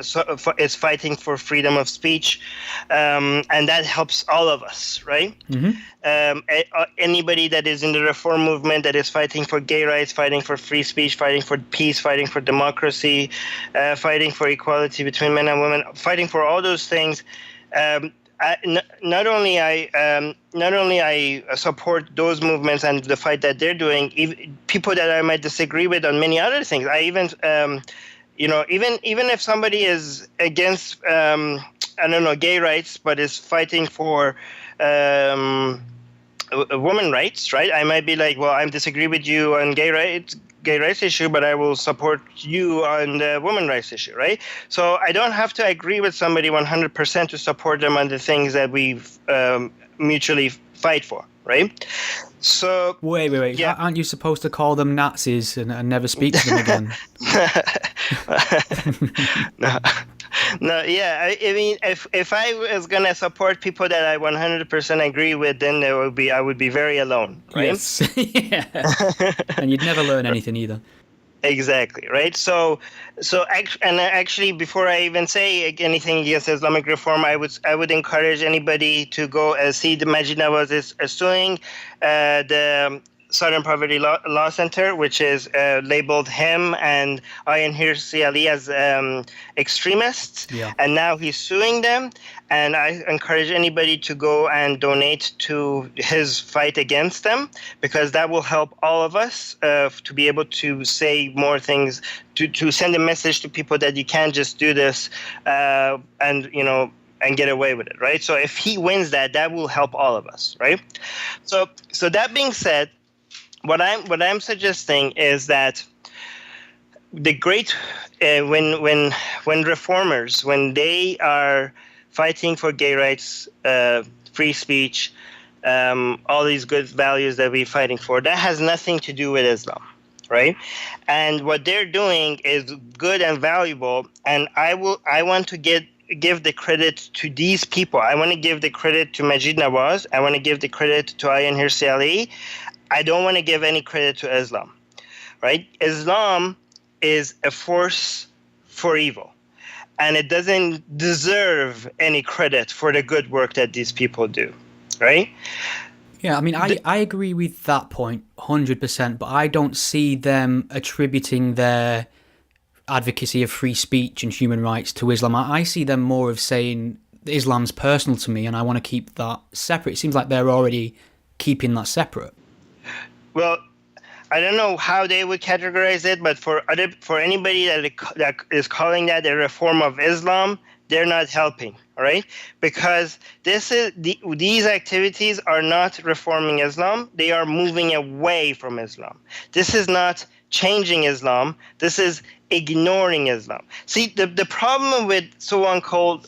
is fighting for freedom of speech, and that helps all of us, right? Mm-hmm. Anybody that is in the reform movement that is fighting for gay rights, fighting for free speech, fighting for peace, fighting for democracy, fighting for equality between men and women, fighting for all those things. Not only I support those movements and the fight that they're doing, even people that I might disagree with on many other things. I even even if somebody is against gay rights but is fighting for women rights, right? I might be like, well, I disagree with you on gay rights issue, but I will support you on the women rights issue, right? So I don't have to agree with somebody 100% to support them on the things that we mutually fight for, right? So wait. Yeah. Aren't you supposed to call them Nazis and never speak to them again? No, yeah. I mean, if I was gonna support people that I 100% agree with, then I would be very alone, right? Yes. Yeah. And you'd never learn anything either. Exactly, right? So actually, before I even say anything against Islamic reform, I would encourage anybody to go see the Majid Nawaz is doing. Southern Poverty Law Center, which is labeled him and INHRC Ali as extremists. Yeah. And now he's suing them. And I encourage anybody to go and donate to his fight against them, because that will help all of us to be able to say more things, to send a message to people that you can't just do this and get away with it, right? So if he wins that will help all of us, right? So that being said, what I'm suggesting is that the great when reformers, when they are fighting for gay rights, free speech, all these good values that we're fighting for, that has nothing to do with Islam, right? And what they're doing is good and valuable, and I want to give the credit to these people. I want to give the credit to Majid Nawaz. I want to give the credit to INHRC Ali. I don't want to give any credit to Islam, right? Islam is a force for evil, and it doesn't deserve any credit for the good work that these people do, right? Yeah, I mean, I agree with that point 100%, but I don't see them attributing their advocacy of free speech and human rights to Islam. I see them more of saying Islam's personal to me and I want to keep that separate. It seems like they're already keeping that separate. Well, I don't know how they would categorize it, but for anybody that is calling that a reform of Islam, they're not helping, all right? Because these activities are not reforming Islam. They are moving away from Islam. This is not changing Islam. This is ignoring Islam. See, the problem with so-called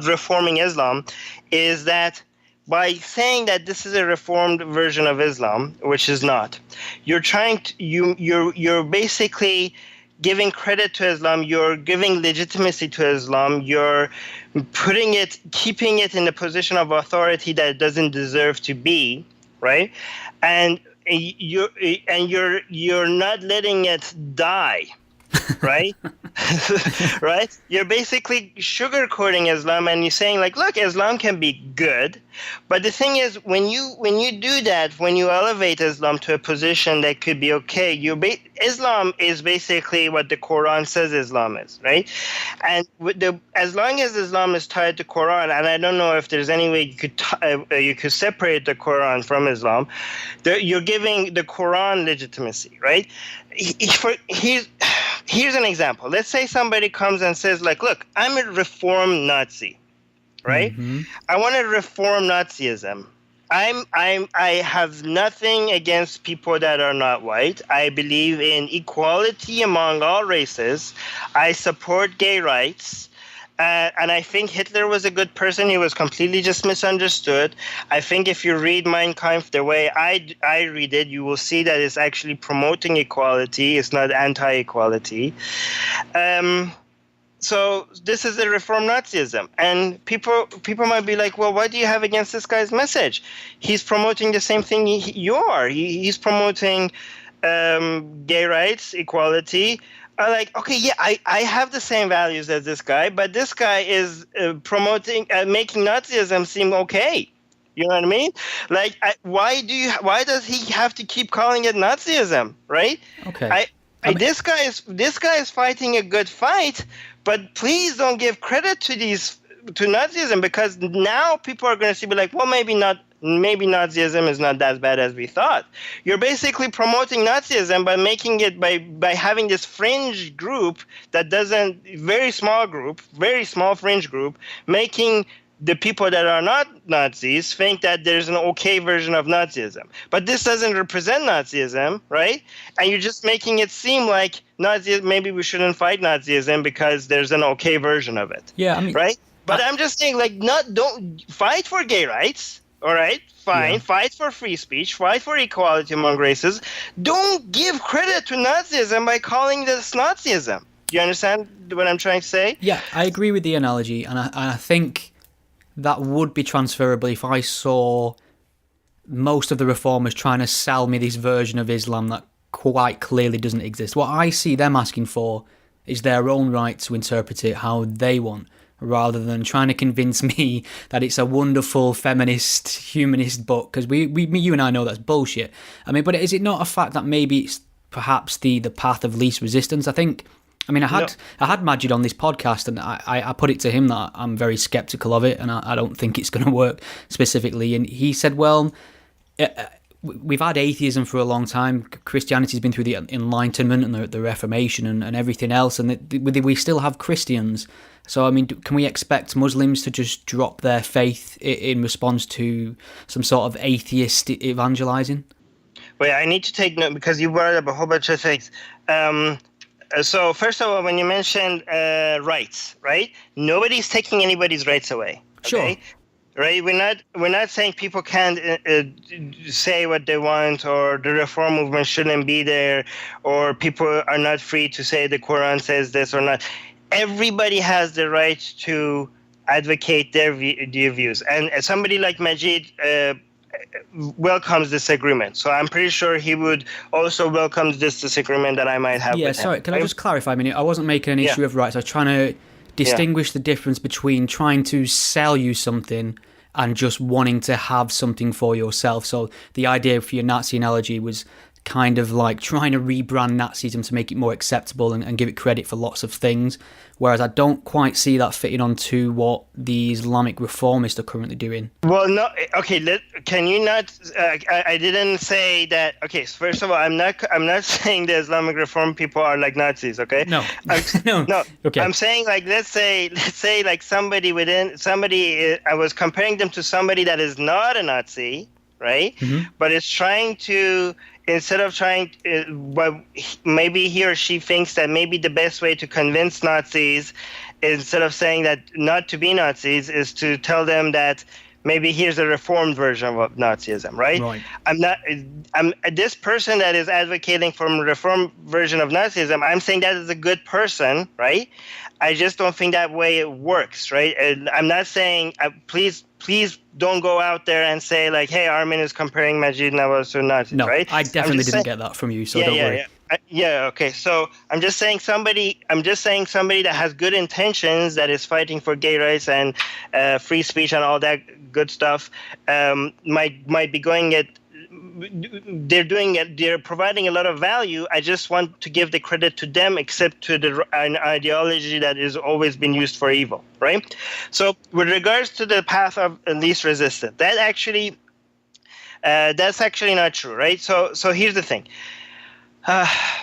reforming Islam is that by saying that this is a reformed version of Islam, which is not, you're basically giving credit to Islam, you're giving legitimacy to Islam, you're keeping it in a position of authority that it doesn't deserve to be, right? And you're not letting it die, right? Right? You're basically sugarcoating Islam, and you're saying like, look, Islam can be good, but the thing is, when you do that, when you elevate Islam to a position that could be okay, Islam is basically what the Quran says Islam is, right? And as long as Islam is tied to Quran, and I don't know if there's any way you could separate the Quran from Islam, you're giving the Quran legitimacy, right? Here's an example. Let's say somebody comes and says like, look, I'm a reformed Nazi, right? Mm-hmm. I want to reform Nazism. I have nothing against people that are not white. I believe in equality among all races. I support gay rights. And I think Hitler was a good person. He was completely just misunderstood. I think if you read Mein Kampf the way I read it, you will see that it's actually promoting equality. It's not anti-equality. So this is a reform Nazism. And people might be like, well, what do you have against this guy's message? He's promoting the same thing you are. He's promoting gay rights, equality. Like, okay, yeah, I have the same values as this guy, but this guy is promoting, making Nazism seem okay. You know what I mean? Like, why does he have to keep calling it Nazism, right? Okay. This guy is fighting a good fight, but please don't give credit to Nazism, because now people are going to be like, well, maybe Nazism is not as bad as we thought. You're basically promoting Nazism by making it by having this fringe group very small fringe group, making the people that are not Nazis think that there's an okay version of Nazism. But this doesn't represent Nazism, right? And you're just making it seem like maybe we shouldn't fight Nazism because there's an okay version of it. Yeah, I mean, right? But I'm just saying, like, don't fight for gay rights. All right, fine. Yeah. Fight for free speech. Fight for equality among races. Don't give credit to Nazism by calling this Nazism. Do you understand what I'm trying to say? Yeah, I agree with the analogy, and I think that would be transferable if I saw most of the reformers trying to sell me this version of Islam that quite clearly doesn't exist. What I see them asking for is their own right to interpret it how they want, rather than trying to convince me that it's a wonderful feminist, humanist book, because you and I know that's bullshit. I mean, but is it not a fact that maybe it's perhaps the path of least resistance? I think, I mean, I had Majid on this podcast, and I put it to him that I'm very skeptical of it, and I don't think it's going to work specifically. And he said, well, we've had atheism for a long time. Christianity's been through the Enlightenment and the Reformation and everything else, and we still have Christians. So, I mean, can we expect Muslims to just drop their faith in response to some sort of atheist evangelizing? Wait, I need to take note because you brought up a whole bunch of things. So first of all, when you mentioned rights, right? Nobody's taking anybody's rights away. Okay? Sure. Right? We're not saying people can't say what they want, or the reform movement shouldn't be there, or people are not free to say the Quran says this or not. Everybody has the right to advocate their views, and somebody like Majid welcomes this agreement. So I'm pretty sure he would also welcome this disagreement that I might have with him. Sorry, can I just clarify a minute? I wasn't making an issue of rights. I was trying to distinguish the difference between trying to sell you something and just wanting to have something for yourself. So the idea for your Nazi analogy was kind of like trying to rebrand Nazism to make it more acceptable and give it credit for lots of things, whereas I don't quite see that fitting onto what the Islamic reformists are currently doing. Well, no, okay, can you not, I didn't say that, okay, so first of all, I'm not saying the Islamic reform people are like Nazis, okay? No. No, okay. I'm saying like, let's say like somebody, I was comparing them to somebody that is not a Nazi, right? Mm-hmm. But it's trying to, instead of but maybe he or she thinks that maybe the best way to convince Nazis, instead of saying that not to be Nazis, is to tell them that maybe here's a reformed version of Nazism, right? I'm this person that is advocating for a reformed version of Nazism, I'm saying that is a good person, right? I just don't think that way it works, right? And I'm not saying, please don't go out there and say like, hey, Armin is comparing Majid Nawaz to Nazis, right? No, I definitely didn't get that from you, so don't worry. Okay. So I'm just saying somebody that has good intentions, that is fighting for gay rights and free speech and all that good stuff, might be going it. They're providing a lot of value. I just want to give the credit to them, except to an ideology that has always been used for evil, right? So with regards to the path of least resistance, that's actually not true, right? So here's the thing.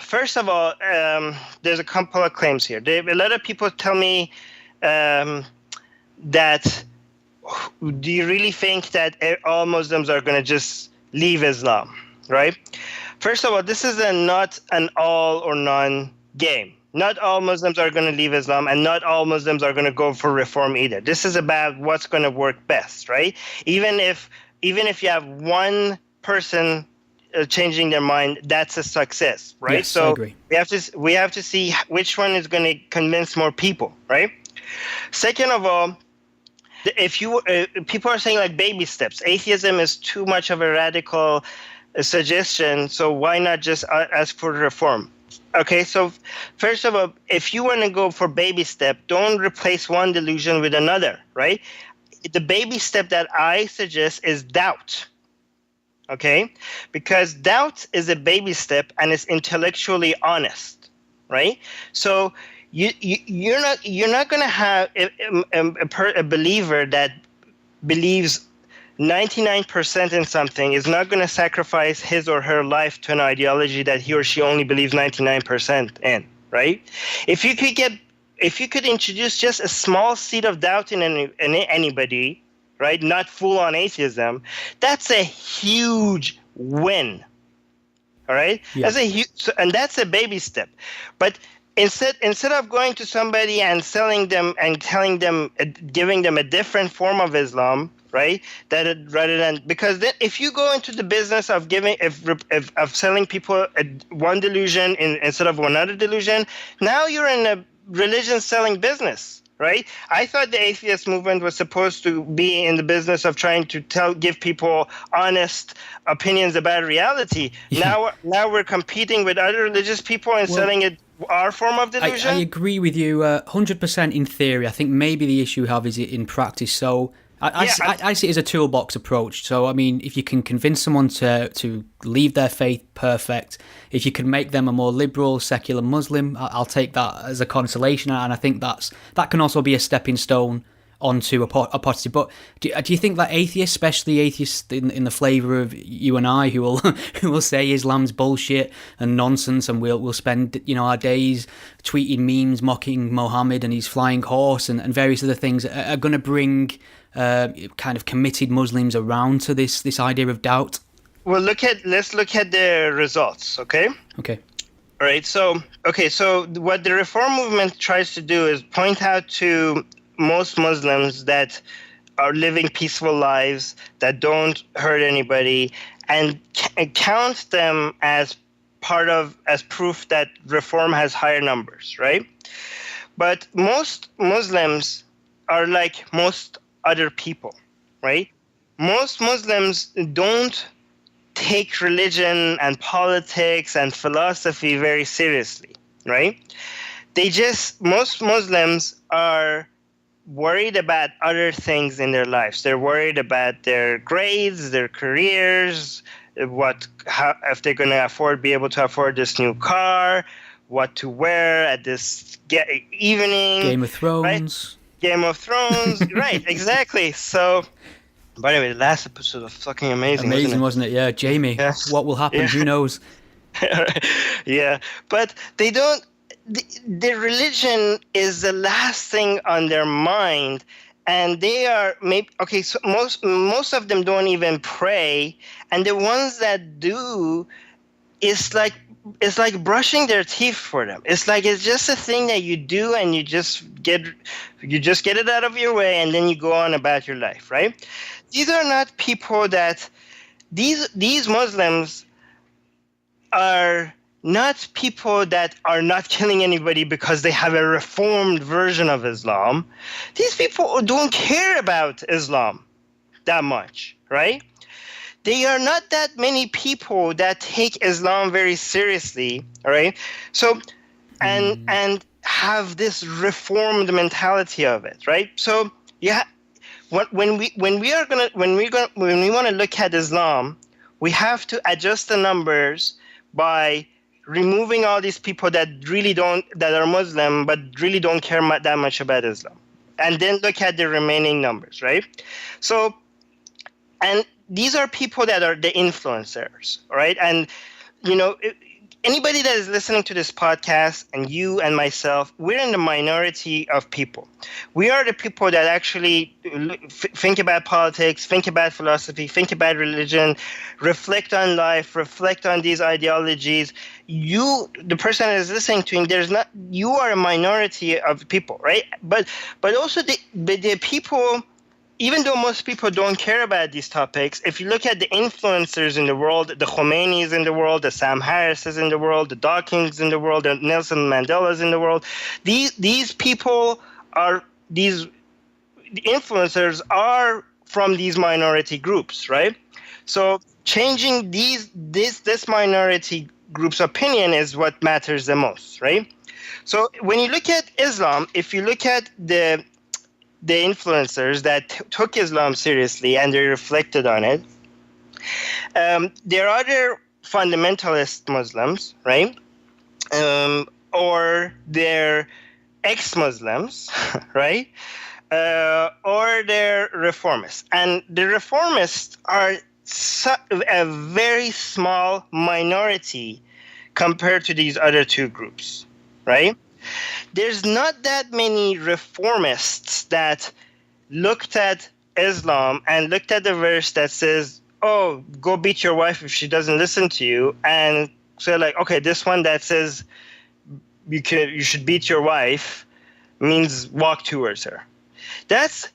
First of all, there's a couple of claims here. A lot of people tell me that, do you really think that all Muslims are going to just leave Islam, right? First of all, this is not an all or none game. Not all Muslims are going to leave Islam, and not all Muslims are going to go for reform either. This is about what's going to work best, right? Even if you have one person changing their mind, that's a success, right? Yes, so I agree. we have to see which one is going to convince more people, right? Second of all, if people are saying like baby steps, atheism is too much of a radical suggestion, so why not just ask for reform? Okay, so first of all, if you want to go for baby step, don't replace one delusion with another, right? The baby step that I suggest is doubt. Okay, because doubt is a baby step and it's intellectually honest, right? So you're not going to have a believer that believes 99% in something is not going to sacrifice his or her life to an ideology that he or she only believes 99% in, right? If you could introduce just a small seed of doubt in anybody, right, not full-on atheism, that's a huge win. All right, yeah. That's a baby step, but. Instead of going to somebody and selling them and telling them, giving them a different form of Islam, right? Rather than, because then if you go into the business of of selling people one delusion instead of another delusion, now you're in a religion selling business, right? I thought the atheist movement was supposed to be in the business of trying to give people honest opinions about reality. Yeah. Now we're competing with other religious people and selling it our form of delusion? I agree with you 100% in theory. I think maybe the issue we have is it in practice. So I see it as a toolbox approach. So, I mean, if you can convince someone to leave their faith, perfect. If you can make them a more liberal, secular Muslim, I'll take that as a consolation. And I think that can also be a stepping stone onto apostasy. But do you think that atheists, especially atheists in the flavour of you and I, who will say Islam's bullshit and nonsense, and we'll spend our days tweeting memes mocking Mohammed and his flying horse and various other things, are going to bring kind of committed Muslims around to this idea of doubt? Well, let's look at the results, okay? Okay. All right. So what the reform movement tries to do is point out to most Muslims that are living peaceful lives, that don't hurt anybody, and count them as proof that reform has higher numbers, right? But most Muslims are like most other people, right? Most Muslims don't take religion and politics and philosophy very seriously, right? Most Muslims are worried about other things in their lives. They're worried about their grades, their careers, if they're going to be able to afford this new car, what to wear at this evening. Game of Thrones. Right? Game of Thrones, right, exactly. So, by the way, the last episode was fucking amazing. Wasn't it? Yeah, Jamie. Yes. What will happen? Yeah. Who knows? Yeah, but they don't. Their religion is the last thing on their mind, and they are so most of them don't even pray, and the ones that do, it's like brushing their teeth for them. It's just a thing that you do, and you just get it out of your way, and then you go on about your life, right? These are not people that these Muslims are not people that are not killing anybody because they have a reformed version of Islam. These people don't care about Islam that much, right? They are not that many people that take Islam very seriously, all right? So, and have this reformed mentality of it, right? So, yeah, when we want to look at Islam, we have to adjust the numbers by removing all these people that are Muslim but really don't care that much about Islam, and then look at the remaining numbers, right? So, and these are people that are the influencers, right? And anybody that is listening to this podcast, and you and myself, we're in the minority of people. We are the people that actually think about politics, think about philosophy, think about religion, reflect on life, reflect on these ideologies. You, the person that is listening to him, you are a minority of people, right? But also the people. Even though most people don't care about these topics, if you look at the influencers in the world, the Khomeinis in the world, the Sam Harrises in the world, the Dawkins in the world, the Nelson Mandelas in the world, these people the influencers are from these minority groups, right? So changing this minority group's opinion is what matters the most, right? So when you look at Islam, if you look at the influencers that took Islam seriously and they reflected on it, there are other fundamentalist Muslims, right? Or they're ex-Muslims, right? Or they're reformists. And the reformists are a very small minority compared to these other two groups, right? There's not that many reformists that looked at Islam and looked at the verse that says, oh, go beat your wife if she doesn't listen to you, and say like, okay, this one that says you should beat your wife means walk towards her. That's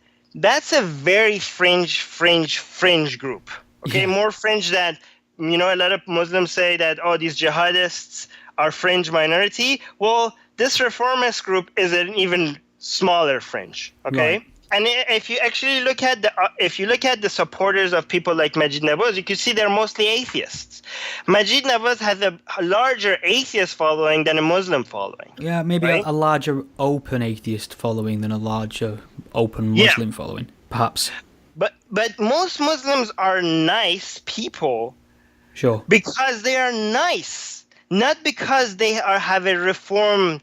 a very fringe group. Okay, yeah. More fringe that, a lot of Muslims say that, oh, these jihadists are fringe minority. Well, this reformist group is an even smaller fringe, okay? Right. And if you actually look at the supporters of people like Majid Nawaz, you can see they're mostly atheists. Majid Nawaz has a larger atheist following than a Muslim following. Yeah, maybe right? a larger open atheist following than a larger open Muslim following, perhaps. But most Muslims are nice people. Sure. Because they are nice, not because they have a reformed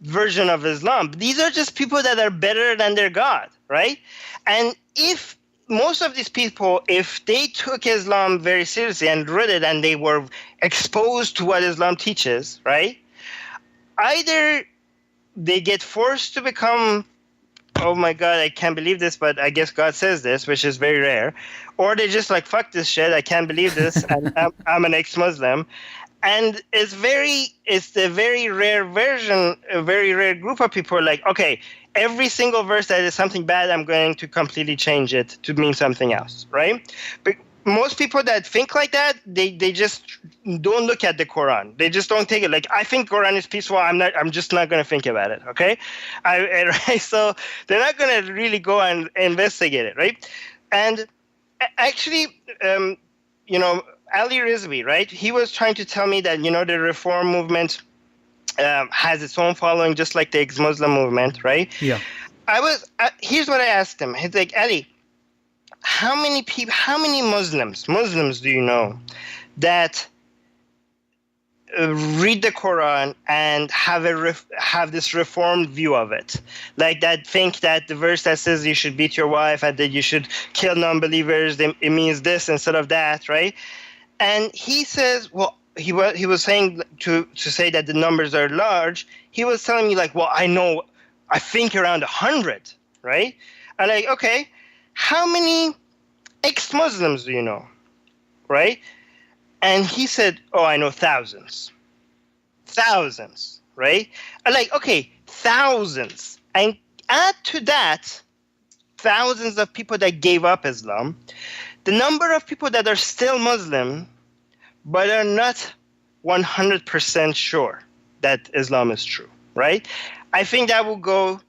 version of Islam. These are just people that are better than their God, right? And if most of these people, if they took Islam very seriously and read it and they were exposed to what Islam teaches, right? Either they get forced to become, oh my God, I can't believe this, but I guess God says this, which is very rare. Or they just like, fuck this shit, I can't believe this, and I'm an ex-Muslim. And it's the very rare version, a very rare group of people are like, okay, every single verse that is something bad, I'm going to completely change it to mean something else, right? But most people that think like that, they just don't look at the Quran. They just don't take it. Like, I think Quran is peaceful. I'm just not going to think about it. Okay, right? So they're not going to really go and investigate it, right? And actually, Ali Rizvi, right? He was trying to tell me that the reform movement has its own following, just like the ex-Muslim movement, right? Yeah. Here's what I asked him. He's like, Ali, how many Muslims do you know that read the Quran and have this reformed view of it, like that think that the verse that says you should beat your wife and that you should kill non-believers, it means this instead of that, right? And he says, well, he was saying to say that the numbers are large. He was telling me like, well, I think around 100, right? I'm like, okay. How many ex-Muslims do you know, right? And he said, oh, I know thousands, right? I'm like, okay, thousands. And add to that thousands of people that gave up Islam, the number of people that are still Muslim but are not 100% sure that Islam is true, right? I think that will go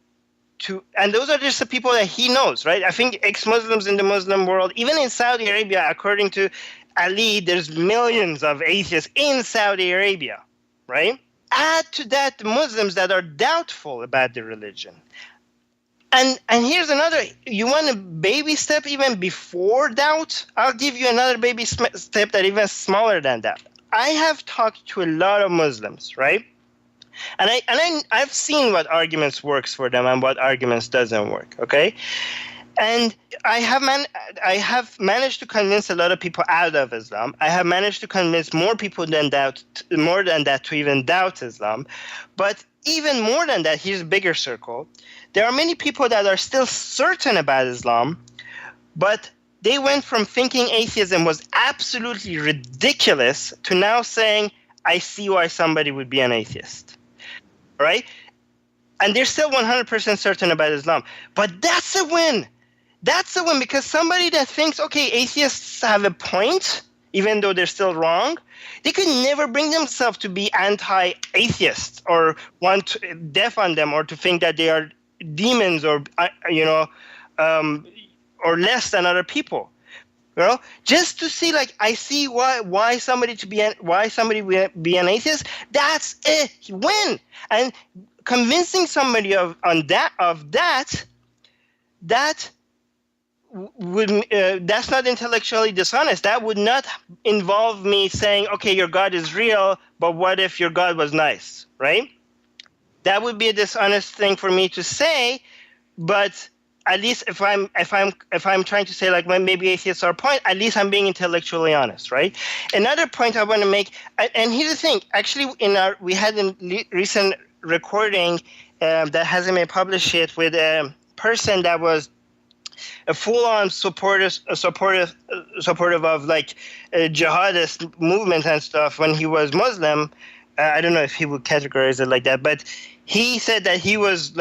and those are just the people that he knows, right? I think ex-Muslims in the Muslim world, even in Saudi Arabia, according to Ali, there's millions of atheists in Saudi Arabia, right? Add to that the Muslims that are doubtful about the religion. And here's another, you want a baby step even before doubt? I'll give you another baby step that even smaller than that. I have talked to a lot of Muslims, right? And I've seen what arguments works for them and what arguments doesn't work, okay? And I have managed to convince a lot of people out of Islam. I have managed to convince more people than that to even doubt Islam. But even more than that, here's a bigger circle. There are many people that are still certain about Islam, but they went from thinking atheism was absolutely ridiculous to now saying, I see why somebody would be an atheist. Right? And they're still 100% certain about Islam. But that's a win. That's a win because somebody that thinks, okay, atheists have a point, even though they're still wrong, they could never bring themselves to be anti-atheists or want to deaf on them or to think that they are demons or, or less than other people. Just to see, like, I see why somebody would be an atheist. That's a win, and convincing somebody of that would that's not intellectually dishonest. That would not involve me saying, okay, your God is real, but what if your God was nice, right? That would be a dishonest thing for me to say, but. At least if I'm trying to say like maybe atheists are a point, at least I'm being intellectually honest, right? Another point I want to make, and here's the thing. Actually, we had a recent recording that hasn't been published yet with a person that was a full-on supportive of like a jihadist movement and stuff when he was Muslim. I don't know if he would categorize it like that, but he said that he was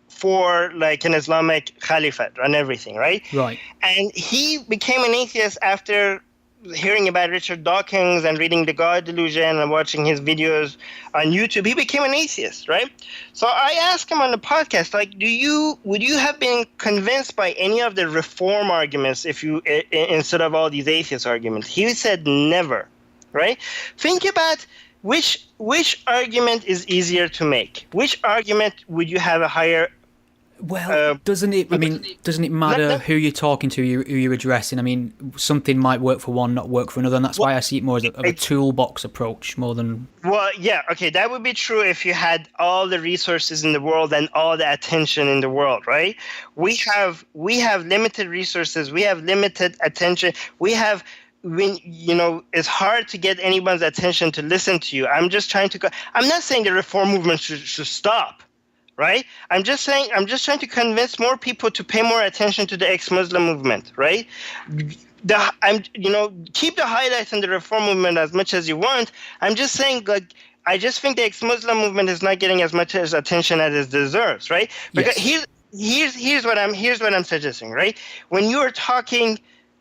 for like an Islamic caliphate and everything, right? Right. And he became an atheist after hearing about Richard Dawkins and reading The God Delusion and watching his videos on YouTube, he became an atheist, right? So I asked him on the podcast, like, would you have been convinced by any of the reform arguments instead of all these atheist arguments? He said never, right? Think about which argument is easier to make. Which argument would you have a higher? Well, doesn't it matter who you're talking to, who you're addressing? I mean, something might work for one, not work for another, and that's why I see it more as a toolbox approach more than... Well, yeah, okay, that would be true if you had all the resources in the world and all the attention in the world, right? We have limited resources, we have limited attention, it's hard to get anyone's attention to listen to you. I'm not saying the reform movement should stop. Right? I'm just trying to convince more people to pay more attention to the ex-Muslim movement, right? Keep the highlights in the reform movement as much as you want. I'm just saying, like, I just think the ex-Muslim movement is not getting as much attention as it deserves, right? Because here's what I'm suggesting, right? When you are talking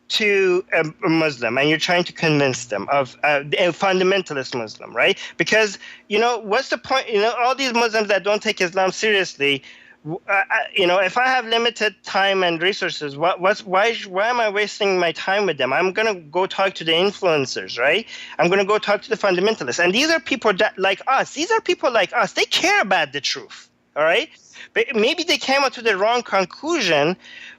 to a Muslim and you're trying to convince them of a fundamentalist Muslim, right? Because, what's the point? All these Muslims that don't take Islam seriously, if I have limited time and resources, why am I wasting my time with them? I'm going to go talk to the influencers, right? I'm going to go talk to the fundamentalists. And these are people like us. They care about the truth, all right? But maybe they came up to the wrong conclusion,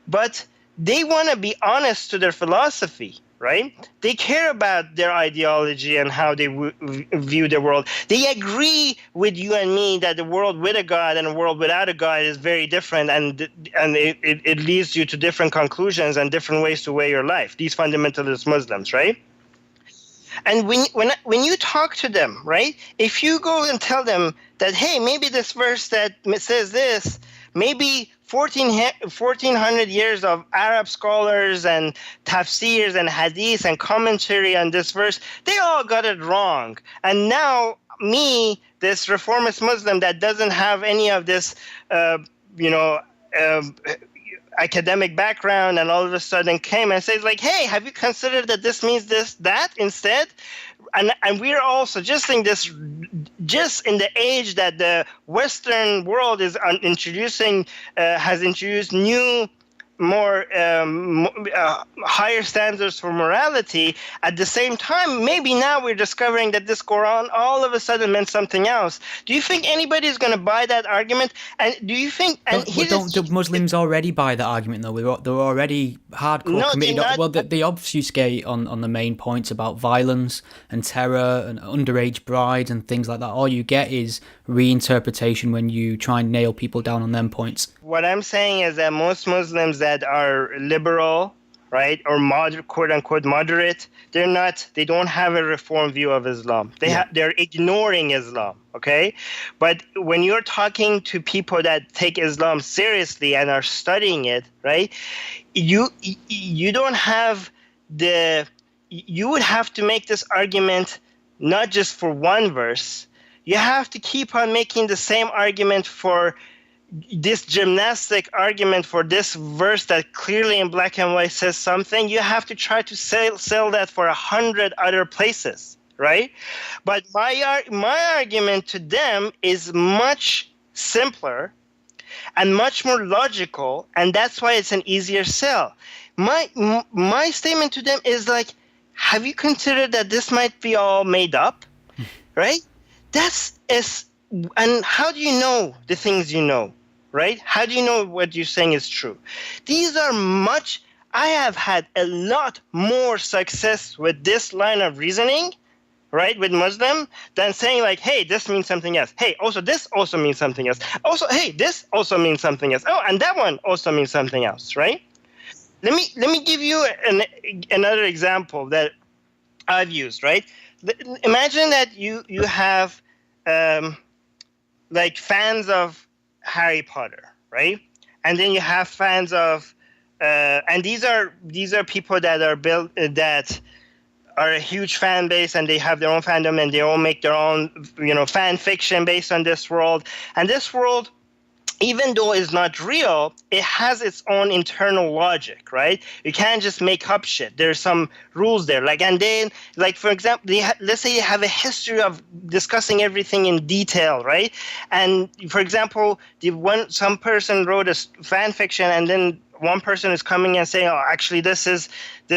but they want to be honest to their philosophy, right? They care about their ideology and how they view the world. They agree with you and me that the world with a God and a world without a God is very different, and it leads you to different conclusions and different ways to weigh your life. These fundamentalist Muslims, right? And when you talk to them, right, if you go and tell them that, hey, maybe this verse that says this, maybe 1400 years of Arab scholars and tafsirs and hadith and commentary on this verse, they all got it wrong. And now me, this reformist Muslim that doesn't have any of this, academic background, and all of a sudden came and says, like, hey, have you considered that this means that instead? And we're all suggesting this just in the age that the Western world is has introduced new, more higher standards for morality. At the same time, maybe now we're discovering that this Quran all of a sudden meant something else. Do you think anybody's going to buy that argument? And do you think... Don't Muslims already buy that argument, though? They're already hardcore committed. They obfuscate on the main points about violence and terror and underage brides and things like that. All you get is reinterpretation when you try and nail people down on them points. What I'm saying is that most Muslims that are liberal, right, or quote unquote moderate, they don't have a reform view of Islam. They're ignoring Islam, okay? But when you're talking to people that take Islam seriously and are studying it, right, you don't have you would have to make this argument not just for one verse. You have to keep on making the same argument for this gymnastic argument for this verse that clearly in black and white says something. You have to try to sell that for 100 other places, right? But my argument to them is much simpler and much more logical, and that's why it's an easier sell. My statement to them is like, have you considered that this might be all made up, right? And how do you know the things you know, right? How do you know what you're saying is true? I have had a lot more success with this line of reasoning, right, with Muslim, than saying like, hey, this means something else. Hey, also this also means something else. Also, hey, this also means something else. Oh, and that one also means something else, right? Let me give you another example that I've used, right? Imagine that you have like fans of Harry Potter, right? And then you have fans of and these are people that are built that are a huge fan base, and they have their own fandom, and they all make their own fan fiction based on this world. And this world even though it's not real, it has its own internal logic, right? You can't just make up shit. There's some rules there. And then, for example, let's say you have a history of discussing everything in detail, right? And for example, some person wrote a fan fiction, and then one person is coming and saying, oh, actually, this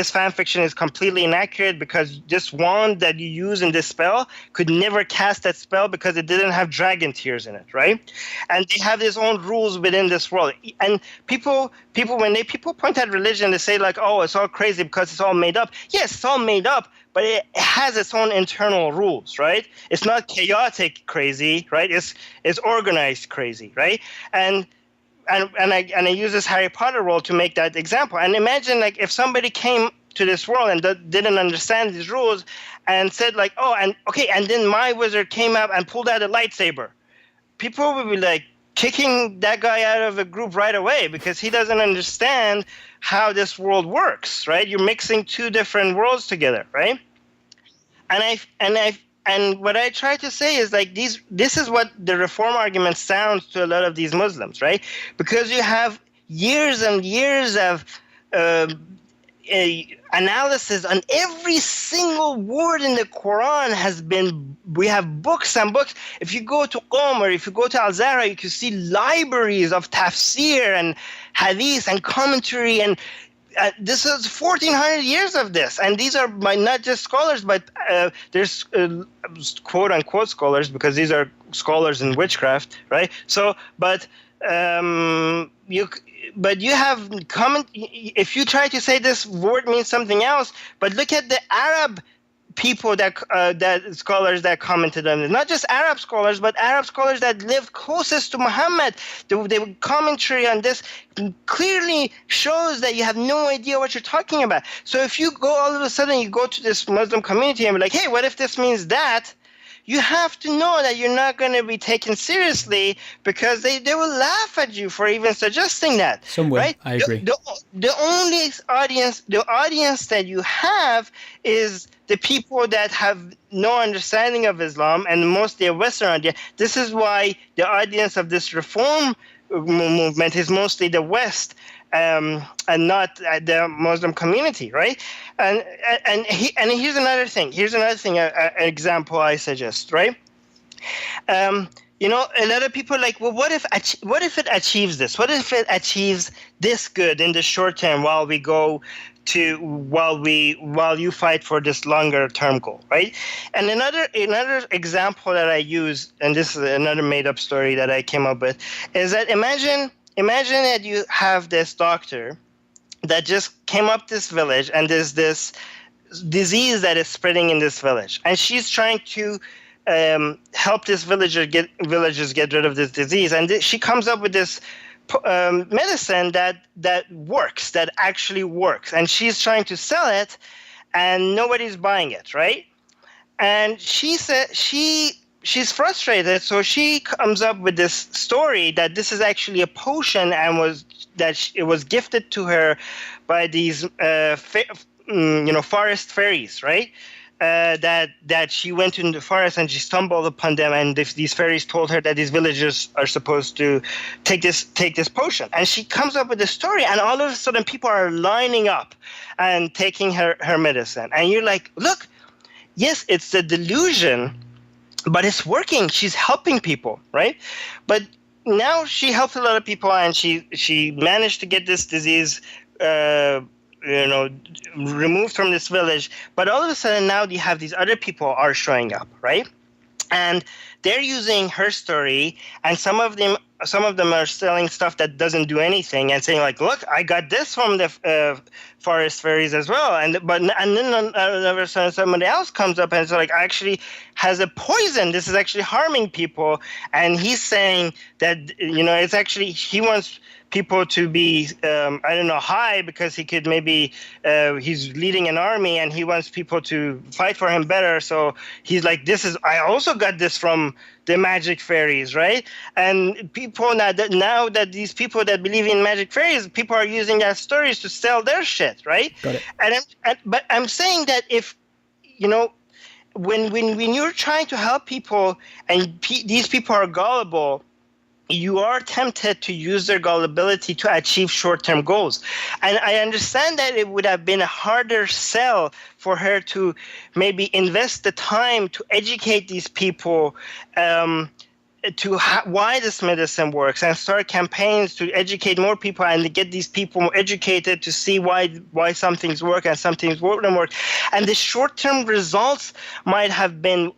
fan fiction is completely inaccurate because this wand that you use in this spell could never cast that spell because it didn't have dragon tears in it, right? And they have their own rules within this world. And people point at religion, they say oh, it's all crazy because it's all made up. Yes, it's all made up, but it has its own internal rules, right? It's not chaotic crazy, right? It's organized crazy, right? And I use this Harry Potter world to make that example. And imagine if somebody came to this world and didn't understand these rules and said and then my wizard came up and pulled out a lightsaber. People would be kicking that guy out of a group right away because he doesn't understand how this world works, right? You're mixing two different worlds together, right? And what I try to say is this is what the reform argument sounds to a lot of these Muslims, right? Because you have years and years of analysis on every single word in the Quran we have books and books. If you go to Qom or if you go to Al-Zahra, you can see libraries of tafsir and hadith and commentary, and this is 1,400 years of this, and these are by not just scholars, but there's quote unquote scholars because these are scholars in witchcraft, right? So, but you have comment. If you try to say this word means something else, but look at the Arab people that scholars that commented on it, not just Arab scholars, but Arab scholars that lived closest to Muhammad. The commentary on this clearly shows that you have no idea what you're talking about. So if you go all of a sudden, you go to this Muslim community and be like, hey, what if this means that? You have to know that you're not going to be taken seriously because they will laugh at you for even suggesting that. Somewhere, right? I agree. The only audience that you have is the people that have no understanding of Islam, and mostly a Western audience. This is why the audience of this reform movement is mostly the West, and not the Muslim community, right? And here's another thing. An example I suggest, right? A lot of people are like, well, what if it achieves this? What if it achieves this good in the short term while you fight for this longer term goal, right? And another example that I use, and this is another made up story that I came up with, is that imagine that you have this doctor that just came up this village, and there's this disease that is spreading in this village, and she's trying to help this villagers get rid of this disease, and she comes up with this medicine that works, that actually works, and she's trying to sell it, and nobody's buying it, right? And she said she's frustrated, so she comes up with this story that this is actually a potion and it was gifted to her by these forest fairies, right? That she went into the forest and she stumbled upon them, and these fairies told her that these villagers are supposed to take this potion. And she comes up with this story, and all of a sudden people are lining up and taking her medicine. And you're like, look, yes, it's a delusion, but it's working. She's helping people, right? But now she helped a lot of people, and she managed to get this disease removed from this village. But all of a sudden now you have these other people are showing up, right? And they're using her story, and some of them are selling stuff that doesn't do anything and saying like, look, I got this from the forest fairies as well. And then all of a sudden somebody else comes up and it's like, actually has a poison. This is actually harming people. And he's saying that, it's actually, he wants people to be, high because he could maybe, he's leading an army and he wants people to fight for him better. So he's like, I also got this from the magic fairies, right? And people now that these people that believe in magic fairies, people are using their stories to sell their shit, right? Got it. But I'm saying that if, when you're trying to help people and these people are gullible, you are tempted to use their gullibility to achieve short-term goals. And I understand that it would have been a harder sell for her to maybe invest the time to educate these people why this medicine works, and start campaigns to educate more people and to get these people more educated to see why some things work and some things wouldn't work. And the short-term results might have been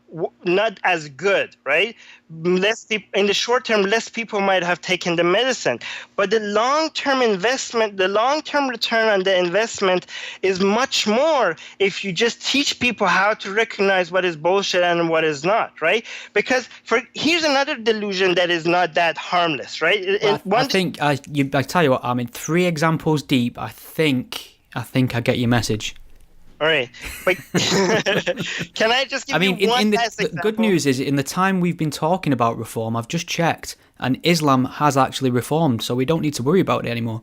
not as good, right? Less people, in the short term, less people might have taken the medicine. But the long-term investment, the long-term return on the investment is much more if you just teach people how to recognize what is bullshit and what is not, right? Because here's another delusion that is not that harmless, right? I tell you what, I'm in 3 examples deep. I think I get your message. All right, but can I just give you one last example? The good news is, in the time we've been talking about reform, I've just checked, and Islam has actually reformed, so we don't need to worry about it anymore.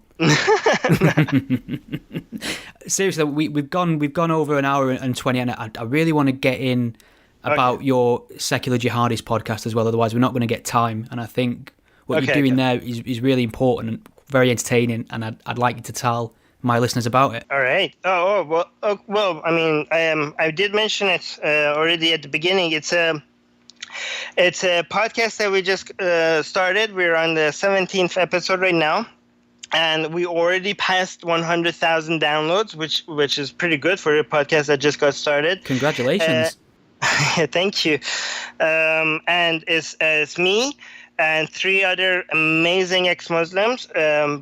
Seriously, we've gone over an hour and 20, and I really want to get in about your Secular Jihadist podcast as well. Otherwise, we're not going to get time. And I think what you're doing there is really important and very entertaining, and I'd like you to tell my listeners about it. All right. Well. I mean, I did mention it already at the beginning. It's a podcast that we just started. We're on the 17th episode right now, and we already passed 100,000 downloads, which is pretty good for a podcast that just got started. Congratulations. Thank you. And it's me and 3 other amazing ex-Muslims,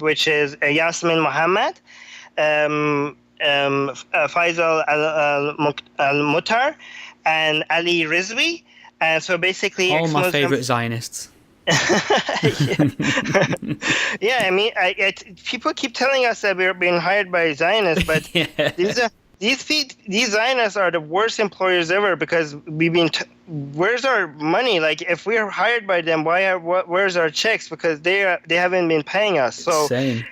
which is Yasmin Mohammed, Faisal Al-Mutar, and Ali Rizvi. And so basically all my favorite Zionists. Yeah, I mean, people keep telling us that we're being hired by Zionists, but these Zionists are the worst employers ever, because we've been where's our money? Like, if we're hired by them, where's our checks? Because they haven't been paying us. So Same.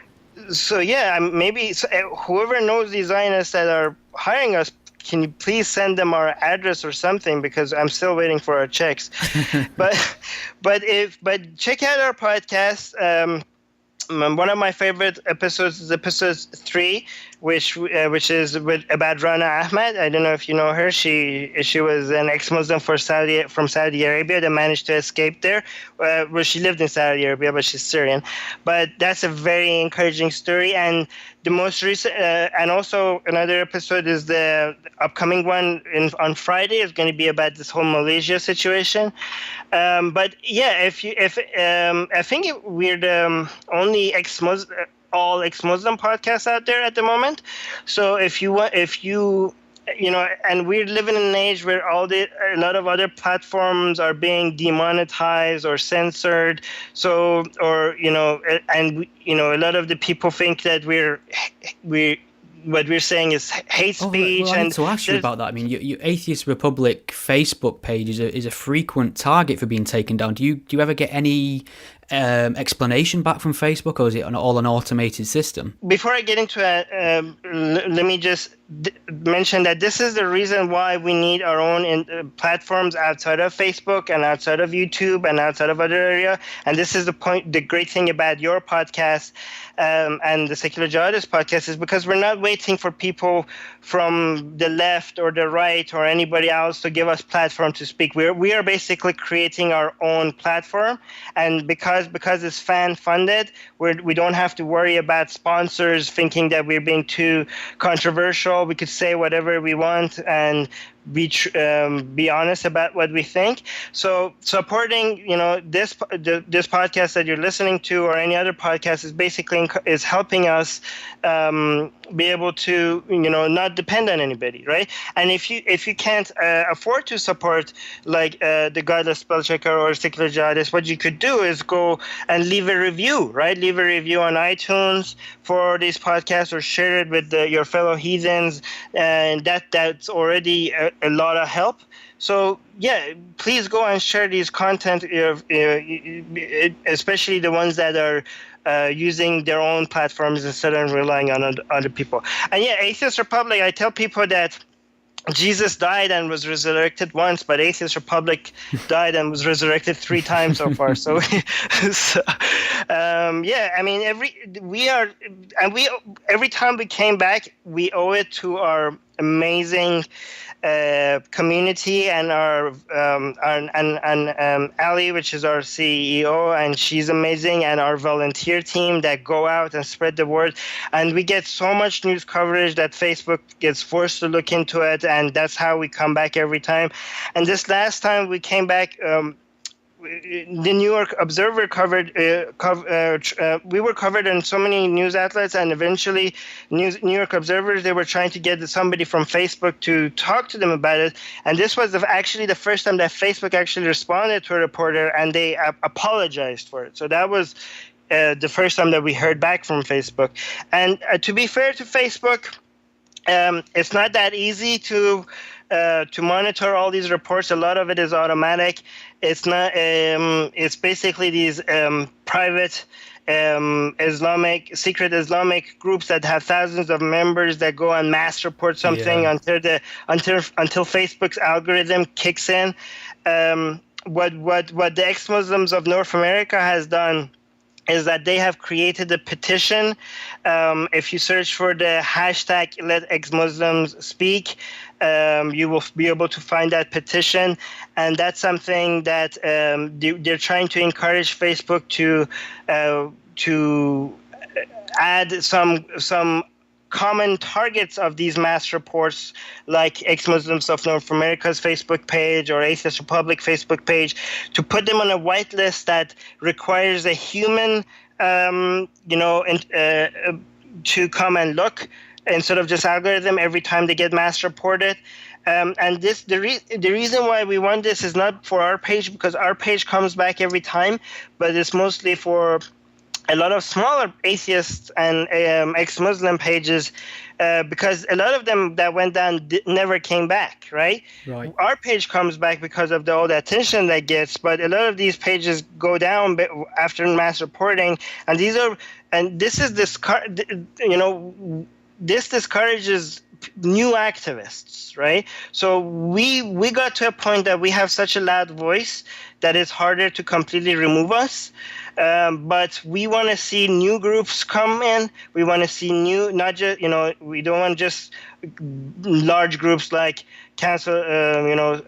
So yeah, maybe whoever knows these Zionists that are hiring us, can you please send them our address or something, because I'm still waiting for our checks. but check out our podcast. One of my favorite episodes is episode 3, which is about Rana Ahmed. I don't know if you know her. She was an ex-Muslim from Saudi Arabia that managed to escape there. Well, she lived in Saudi Arabia, but she's Syrian. But that's a very encouraging story. And the most recent, and also another episode is the upcoming one on Friday. Is going to be about this whole Malaysia situation. But yeah, I think we're the only all ex-Muslim podcasts out there at the moment. So if you and we're living in an age where a lot of other platforms are being demonetized or censored. So, and a lot of the people think that what we're saying is hate speech. I need to ask you about that. I mean, your Atheist Republic Facebook page is a frequent target for being taken down. Do you ever get any explanation back from Facebook, or is it all an automated system? Before I get into it, let me just mention that this is the reason why we need our own platforms outside of Facebook and outside of YouTube and outside of other area. And this is the great thing about your podcast and the Secular Jihadist podcast, is because we're not waiting for people from the left or the right or anybody else to give us platform to speak. We are basically creating our own platform, and because it's fan funded, we don't have to worry about sponsors thinking that we're being too controversial. We could say whatever we want and be honest about what we think. So supporting this podcast that you're listening to, or any other podcast, is basically is helping us be able to not depend on anybody, right? And if you can't afford to support like the Godless Spellchecker or Secular Jihadist, what you could do is go and leave a review, right? Leave a review on iTunes for this podcast, or share it with your fellow heathens, and that's already a lot of help. So yeah, please go and share these content, especially the ones that are using their own platforms instead of relying on other people. And yeah, Atheist Republic, I tell people that Jesus died and was resurrected once, but Atheist Republic died and was resurrected 3 times so far. So, I mean, every time we came back, we owe it to our amazing community and our Ali, which is our CEO, and she's amazing, and our volunteer team that go out and spread the word. And we get so much news coverage that Facebook gets forced to look into it, and that's how we come back every time. And this last time we came back, the New York Observer covered. We were covered in so many news outlets, and eventually, New York Observers, they were trying to get somebody from Facebook to talk to them about it. And this was actually the first time that Facebook actually responded to a reporter, and they apologized for it. So that was the first time that we heard back from Facebook. And to be fair to Facebook, it's not that easy to monitor all these reports. A lot of it is automatic. It's not. It's basically these private secret Islamic groups that have thousands of members that go and mass report something until Facebook's algorithm kicks in. What the ex-Muslims of North America has done is that they have created a petition. If you search for the hashtag Let Ex-Muslims Speak, you will be able to find that petition. And that's something that they're trying to encourage Facebook to add some common targets of these mass reports, like Ex-Muslims of North America's Facebook page or Atheist Republic Facebook page, to put them on a whitelist that requires a human, to come and look instead of just algorithm every time they get mass reported. And the reason why we want this is not for our page, because our page comes back every time, but it's mostly for a lot of smaller atheists and ex-Muslim pages, because a lot of them that went down never came back, right? Our page comes back because of all the attention that gets, but a lot of these pages go down after mass reporting, and this discourages new activists, right? So we got to a point that we have such a loud voice that it's harder to completely remove us. But we want to see new groups come in. We want to see not just, we don't want just large groups like Council of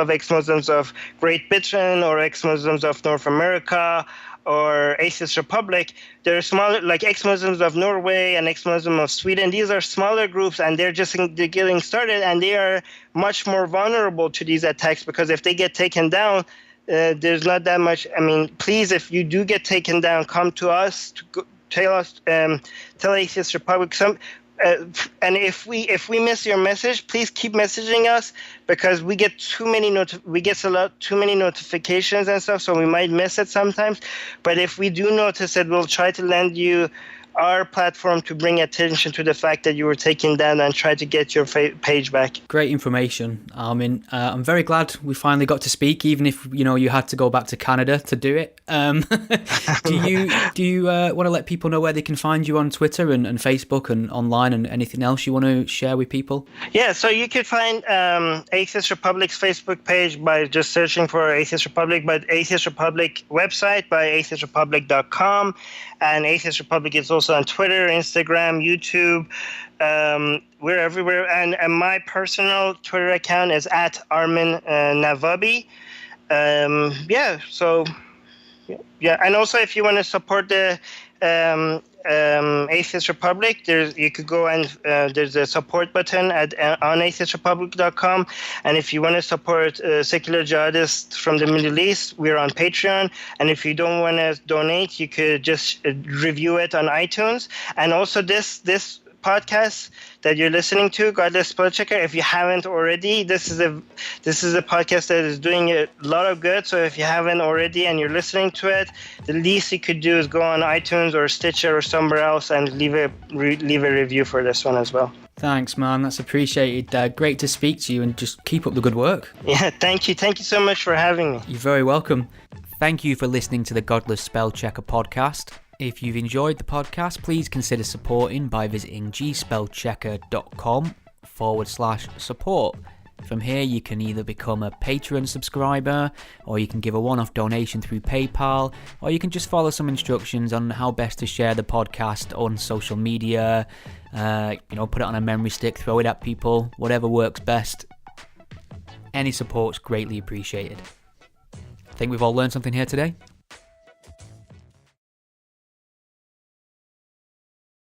Ex-Muslims of Great Britain or Ex-Muslims of North America or Atheist Republic. They're smaller, like Ex-Muslims of Norway and Ex-Muslim of Sweden. These are smaller groups, and they're getting started, and they are much more vulnerable to these attacks, because if they get taken down, there's not that much. I mean, please, if you do get taken down, come to us, tell Atheist Republic and if we miss your message, please keep messaging us, because we get too many notifications and stuff, so we might miss it sometimes. But if we do notice it, we'll try to lend you our platform to bring attention to the fact that you were taken down and try to get your page back. Great information, Armin. I'm very glad we finally got to speak, even if you had to go back to Canada to do it. Do you want to let people know where they can find you on Twitter and Facebook and online, and anything else you want to share with people? Yeah, so you could find Atheist Republic's Facebook page by just searching for Atheist Republic, but Atheist Republic website by atheistrepublic.com, and Atheist Republic is also on Twitter, Instagram, YouTube. We're everywhere. And my personal Twitter account is at Armin Navabi. And also, if you want to support the Atheist Republic, you could go and there's a support button at on atheistrepublic.com. And if you want to support secular jihadists from the Middle East, we're on Patreon. And if you don't want to donate, you could just review it on iTunes. And also this podcast that you're listening to, Godless Spell Checker, if you haven't already, this is a podcast that is doing a lot of good. So if you haven't already and you're listening to it, the least you could do is go on iTunes or Stitcher or somewhere else and leave a review for this one as well. Thanks, man. That's appreciated. Great to speak to you, and just keep up the good work. Yeah, thank you. Thank you so much for having me. You're very welcome. Thank you for listening to the Godless Spell Checker podcast. If you've enjoyed the podcast, please consider supporting by visiting gspellchecker.com patreon.com/support. From here, you can either become a Patreon subscriber, or you can give a one-off donation through PayPal, or you can just follow some instructions on how best to share the podcast on social media. Put it on a memory stick, throw it at people, whatever works best. Any support's greatly appreciated. I think we've all learned something here today.